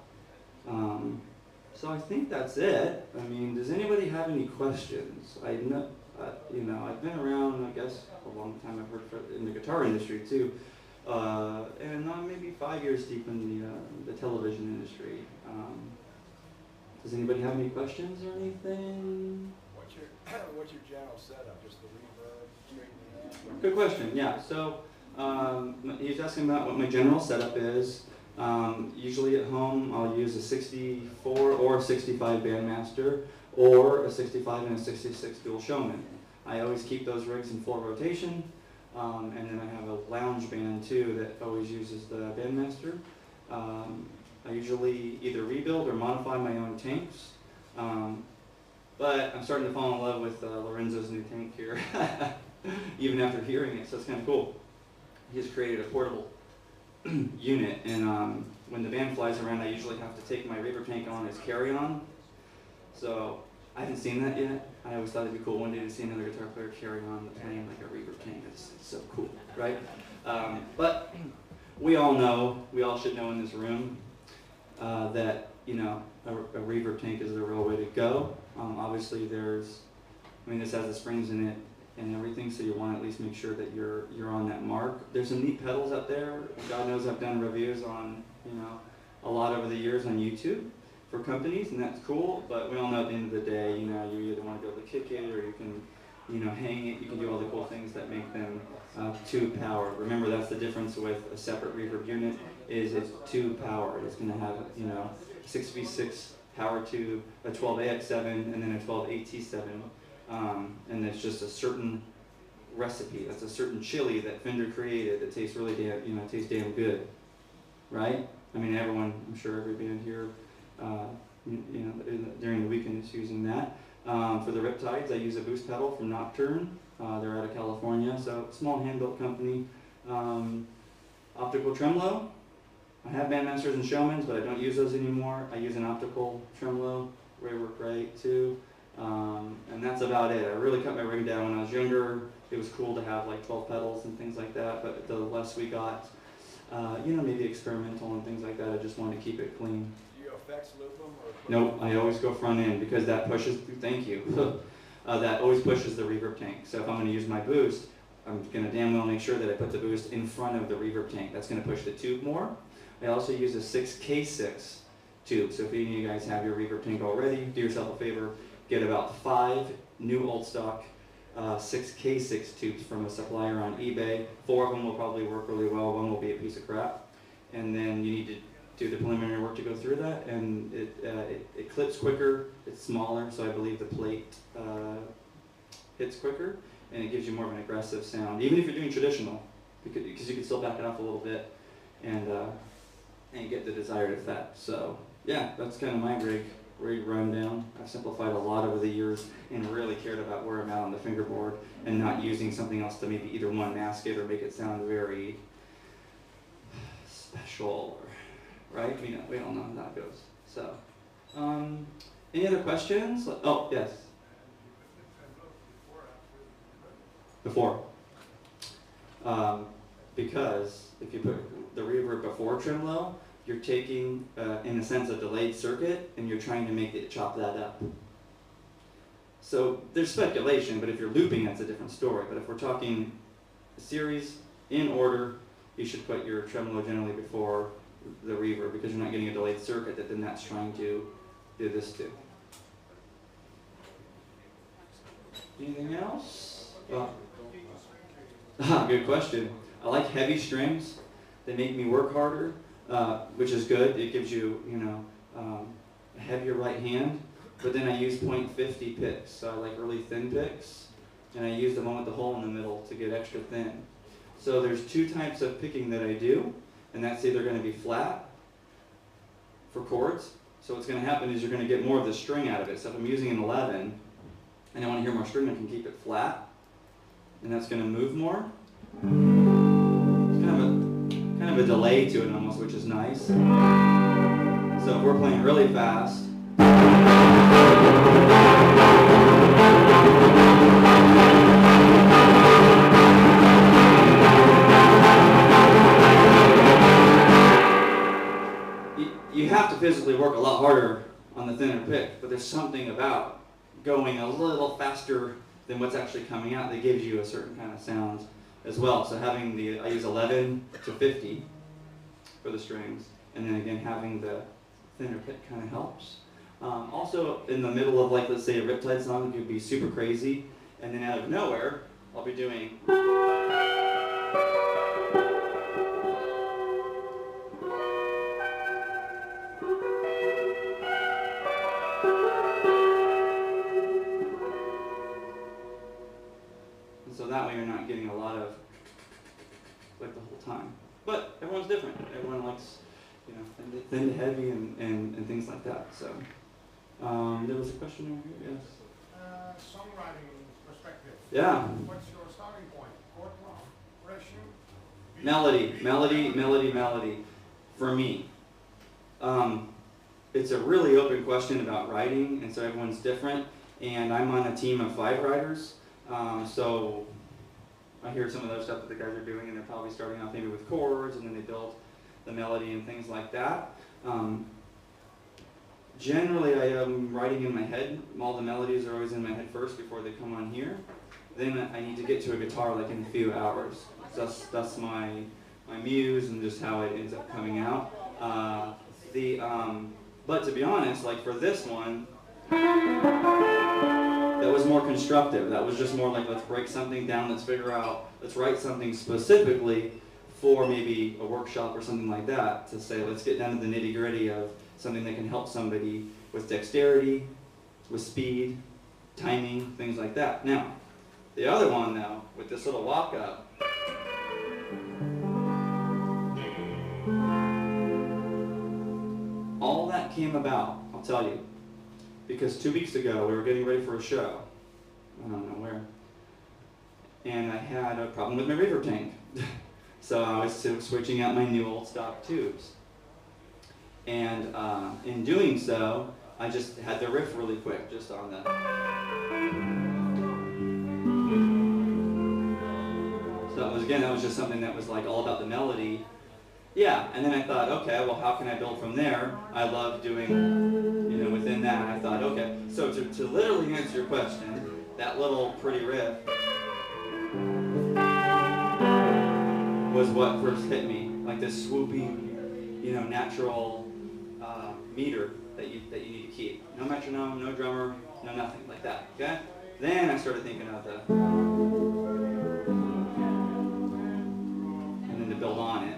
So I think that's it. I mean, does anybody have any questions? I know, I've been around, I guess, for a long time. I've worked in the guitar industry too, and I'm maybe 5 years deep in the television industry. Does anybody have any questions or anything? What's your general setup? Just the reverb, straight? Good question. Yeah. So he's asking about what my general setup is. Usually at home I'll use a 64 or 65 Bandmaster or a 65 and a 66 dual showman. I always keep those rigs in full rotation, and then I have a lounge band too that always uses the Bandmaster. I usually either rebuild or modify my own tanks, but I'm starting to fall in love with Lorenzo's new tank here, even after hearing it, so it's kind of cool. He's created a portable unit, and when the band flies around, I usually have to take my reverb tank on as carry-on. So I haven't seen that yet. I always thought it'd be cool one day to see another guitar player carry on playing like a reverb tank. It's so cool, right? But we all know, we all should know in this room that, you know, a reverb tank is the real way to go. Obviously this has the springs in it and everything, so you want to at least make sure that you're on that mark. There's some neat pedals out there. God knows I've done reviews on, you know, a lot over the years on YouTube for companies, and that's cool, but we all know at the end of the day, you know, you either want to be able to kick it or you can, you know, hang it. You can do all the cool things that make them tube powered. Remember, that's the difference with a separate reverb unit, is it's tube powered. It's going to have, you know, 6v6 power tube, a 12AX7, and then a 12AT7, and it's just a certain recipe. That's a certain chili that Fender created that tastes really damn, you know, tastes damn good, right? I mean, everyone, I'm sure every band here, you know, during the weekend is using that. For the Riptides, I use a boost pedal from Nocturne. They're out of California, so small hand-built company. Optical tremolo. I have Bandmasters and Showmans, but I don't use those anymore. I use an optical tremolo. They work great too. And that's about it. I really cut my rig down when I was younger. It was cool to have like 12 pedals and things like that, but the less we got, you know, maybe experimental and things like that, I just wanted to keep it clean. Do you effects loop them? Or Nope, I always go front end because that pushes, thank you, that always pushes the reverb tank. So if I'm going to use my boost, I'm going to damn well make sure that I put the boost in front of the reverb tank. That's going to push the tube more. I also use a 6K6 tube. So if any of you guys have your reverb tank already, do yourself a favor, get about 5 new old stock 6K6 tubes from a supplier on eBay. 4 of them will probably work really well. 1 will be a piece of crap. And then you need to do the preliminary work to go through that, and it clips quicker, it's smaller, so I believe the plate hits quicker, and it gives you more of an aggressive sound, even if you're doing traditional, because you can still back it off a little bit and get the desired effect. So yeah, that's kind of my rig rundown. I've simplified a lot over the years and really cared about where I'm at on the fingerboard and not using something else to maybe either one mask it or make it sound very special, right? We all know how that goes. So, any other questions? Oh, yes. Before. Because if you put the reverb before tremolo, you're taking, in a sense, a delayed circuit, and you're trying to make it chop that up. So there's speculation, but if you're looping, that's a different story. But if we're talking a series in order, you should put your tremolo generally before the reverb, because you're not getting a delayed circuit that then that's trying to do this too. Anything else? Good question. I like heavy strings. They make me work harder, which is good. It gives you, a heavier right hand. But then I use .50 picks, so I like really thin picks, and I use the one with the hole in the middle to get extra thin. So there's 2 types of picking that I do, and that's either going to be flat for chords. So what's going to happen is you're going to get more of the string out of it. So if I'm using an 11 and I want to hear more string, I can keep it flat, and that's going to move more. It's kind of a delay to it almost, which is nice. So if we're playing really fast, you have to physically work a lot harder on the thinner pick, but there's something about going a little faster than what's actually coming out that gives you a certain kind of sound as well. So having I use 11 to 50 for the strings, and then again having the thinner pick kind of helps. Also in the middle of, like, let's say a Riptide song, it could be super crazy, and then out of nowhere I'll be doing that way you're not getting a lot of like the whole time. But everyone's different. Everyone likes, thin to heavy and things like that. So there was a question over here, yes. Songwriting perspective. Yeah. What's your starting point? Chord progression? Beat? Melody. For me. it's a really open question about writing, and so everyone's different. And I'm on a team of 5 writers, so I hear some of those stuff that the guys are doing, and they're probably starting off maybe with chords, and then they build the melody and things like that. Generally, I am writing in my head. All the melodies are always in my head first before they come on here. Then I need to get to a guitar like in a few hours. So that's my muse and just how it ends up coming out. But to be honest, like for this one, that was more constructive. That was just more like, let's break something down, let's write something specifically for maybe a workshop or something like that, to say, let's get down to the nitty-gritty of something that can help somebody with dexterity, with speed, timing, things like that. Now, the other one though, with this little walk-up, all that came about, I'll tell you, because 2 weeks ago we were getting ready for a show, I don't know where, and I had a problem with my reverb tank. So I was switching out my new old stock tubes. And in doing so, I just had the riff really quick, just on the. So that was just something that was like all about the melody. Yeah, and then I thought, okay, well, how can I build from there? I love doing, within that, I thought, okay. So to literally answer your question, that little pretty riff was what first hit me, like this swooping, natural meter that you need to keep. No metronome, no drummer, no nothing like that. Okay. Then I started thinking of the, and then to build on it.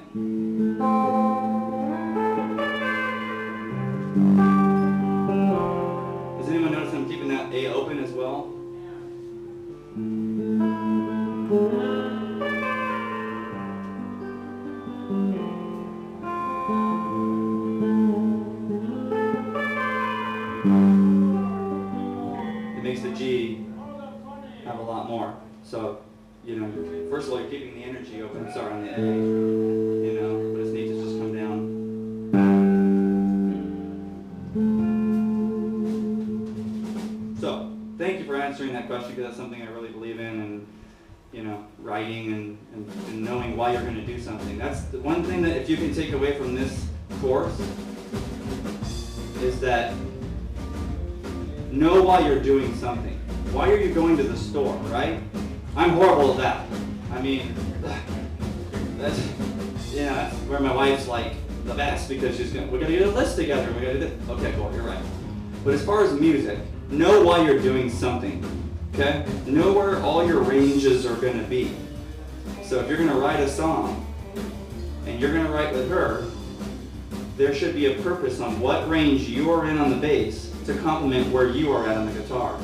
Does anyone notice I'm keeping that A open as well? It makes the G have a lot more. So, first of all, you're keeping the energy open, sorry, on the A, but it's neat to just come down. So, thank you for answering that question, because that's something I really believe in, and, writing and knowing why you're going to do something. That's the one thing that if you can take away from this course, is that know why you're doing something. Why are you going to the store, right? I'm horrible at that. I mean, that's where my wife's like the best, because we're gonna get a list together, we gotta do this. Okay, cool, you're right. But as far as music, know why you're doing something, okay? Know where all your ranges are gonna be. So if you're gonna write a song, and you're gonna write with her, there should be a purpose on what range you are in on the bass to complement where you are at on the guitar.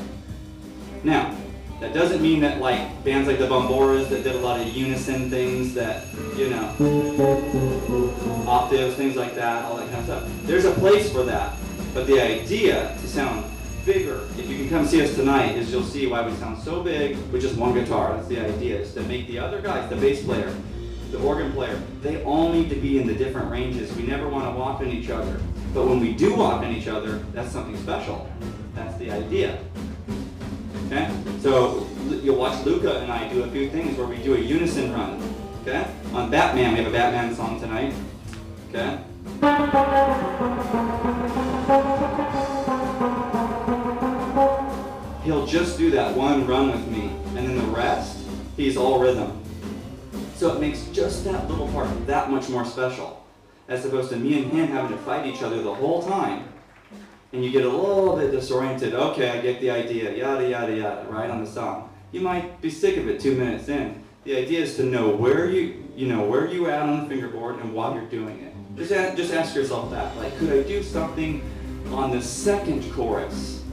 Now, that doesn't mean that like bands like the Bomboras that did a lot of unison things that, octaves, things like that, all that kind of stuff. There's a place for that. But the idea to sound bigger, if you can come see us tonight, is you'll see why we sound so big with just one guitar. That's the idea, is to make the other guys, the bass player, the organ player, they all need to be in the different ranges. We never want to walk on each other. But when we do walk on each other, that's something special. That's the idea. Okay? So you'll watch Luca and I do a few things where we do a unison run. Okay? On Batman, we have a Batman song tonight. Okay? He'll just do that one run with me, and then the rest, he's all rhythm. So it makes just that little part that much more special, as opposed to me and him having to fight each other the whole time. And you get a little bit disoriented. Okay, I get the idea, yada, yada, yada, right, on the song. You might be sick of it 2 minutes in. The idea is to know where where you at on the fingerboard and why you're doing it. Just ask yourself that. Like, could I do something on the second chorus,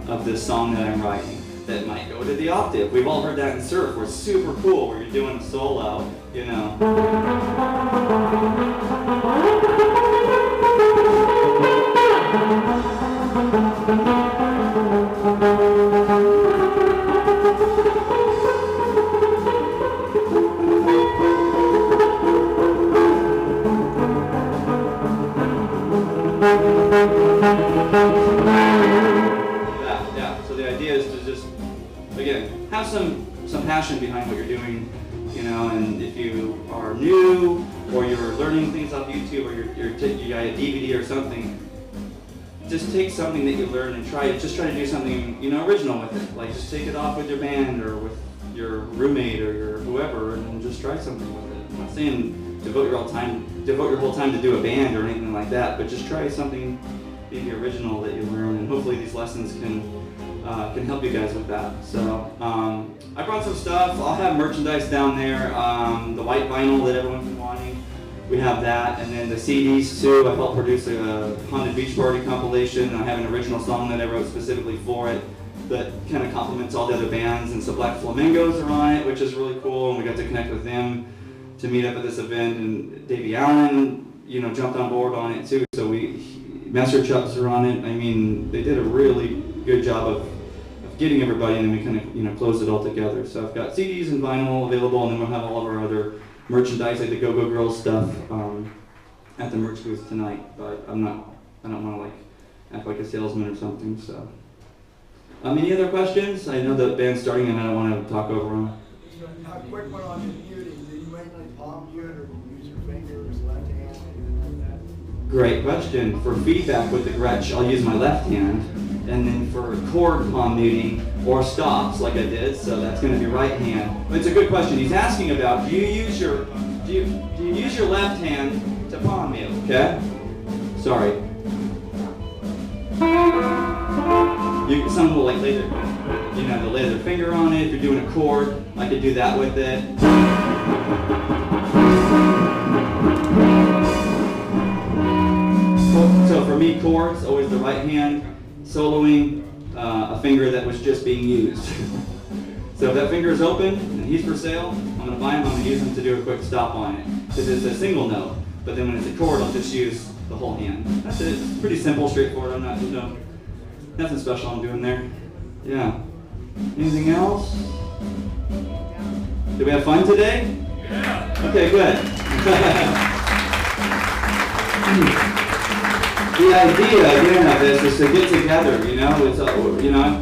of this song that I'm writing that might go to the octave? We've all heard that in surf, where it's super cool, where you're doing a solo, some passion behind what you're doing, you know, and if you are new or you're learning things off YouTube or you got a DVD or something, just take something that you learned and try to do something, you know, original with it. Like just take it off with your band or with your roommate or your whoever and just try something with it. I'm not saying devote your whole time to do a band or anything like that, but just try something maybe original that you learn, and hopefully these lessons can help you guys with that. So I brought some stuff. I'll have merchandise down there. The white vinyl that everyone's been wanting, we have that, and then the CDs too. I helped produce a Haunted Beach Party compilation. I have an original song that I wrote specifically for it that kind of complements all the other bands, and so Black Flamingos are on it, which is really cool, and we got to connect with them to meet up at this event, and Davey Allen, you know, jumped on board on it too. So Masterclass are on it. I mean, they did a really good job of getting everybody, and then we kind of, you know, closed it all together. So I've got CDs and vinyl available, and then we'll have all of our other merchandise, like the Go Go Girls stuff, at the merch booth tonight. But I don't want to like act like a salesman or something. So, any other questions? I know the band's starting, and I don't want to talk over them. A quick one on the muting. Do you mainly palm mute, or do you use your fingers, left hand, anything like that? Great question. For feedback with the Gretsch, I'll use my left hand, and then for chord palm muting or stops like I did, so that's going to be right hand. But it's a good question. He's asking about do you use your left hand to palm mute? Okay. Sorry. Some will like lay their finger on it. If you're doing a chord, I could do that with it. So for me, chords, always the right hand, soloing, a finger that was just being used. So if that finger is open and he's for sale, I'm going to buy him, I'm going to use him to do a quick stop on it. Because it's a single note, but then when it's a chord, I'll just use the whole hand. That's it. It's pretty simple, straightforward. I'm not, nothing special I'm doing there. Yeah. Anything else? Did we have fun today? Yeah. Okay, good. The idea again of this is to get together. You know, it's I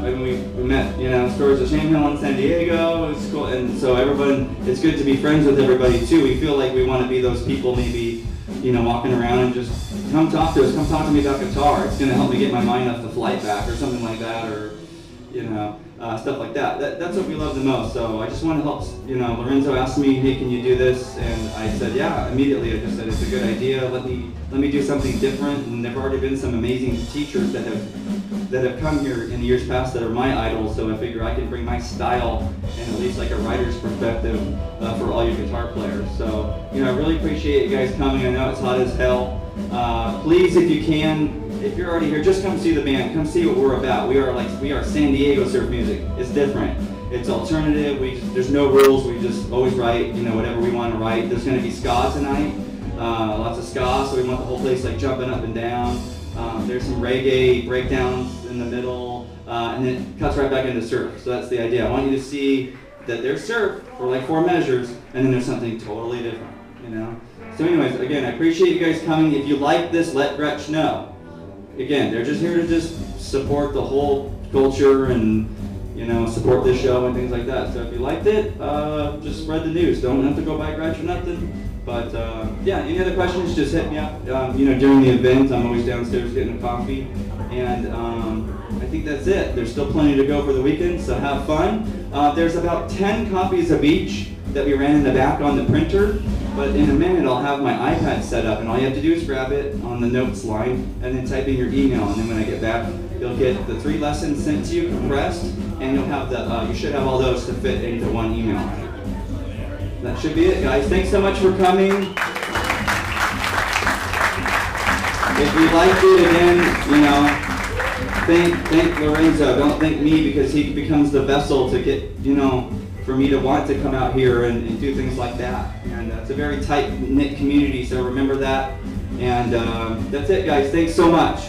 mean, we met, you know, Stories of Shame Hill in San Diego. It's cool, and so everyone. It's good to be friends with everybody too. We feel like we want to be those people, maybe, you know, walking around and just come talk to us. Come talk to me about guitar. It's going to help me get my mind off the flight back or something like that, or you know, stuff like that. That's what we love the most. So I just want to help. You know, Lorenzo asked me, hey, can you do this? And I said, yeah. Immediately, I just said it's a good idea. Let me do something different. And there've already been some amazing teachers that have come here in the years past that are my idols. So I figure I can bring my style and at least like a writer's perspective for all your guitar players. So you know, I really appreciate you guys coming. I know it's hot as hell. Please, if you can. If you're already here, just come see the band. Come see what we're about. We are San Diego surf music. It's different. It's alternative. There's no rules. We just always write, you know, whatever we want to write. There's going to be ska tonight. Lots of ska, so we want the whole place like jumping up and down. There's some reggae breakdowns in the middle, and then it cuts right back into surf. So that's the idea. I want you to see that there's surf for like 4 measures, and then there's something totally different, you know. So anyways, again, I appreciate you guys coming. If you like this, let Gretsch know. Again, they're just here to just support the whole culture and, you know, support this show and things like that. So if you liked it, just spread the news. Don't have to go buy Gretsch or nothing. But yeah, any other questions, just hit me up. You know, during the event, I'm always downstairs getting a coffee. And I think that's it. There's still plenty to go for the weekend, so have fun. There's about 10 copies of each that we ran in the back on the printer. But in a minute, I'll have my iPad set up, and all you have to do is grab it on the notes line, and then type in your email. And then when I get back, you'll get the 3 lessons sent to you compressed, and you'll have you should have all those to fit into one email. That should be it, guys. Thanks so much for coming. If you liked it, again, you know, thank Lorenzo. Don't thank me, because he becomes the vessel to get, you know, for me to want to come out here and do things like that. And it's a very tight-knit community, so remember that. And that's it, guys. Thanks so much.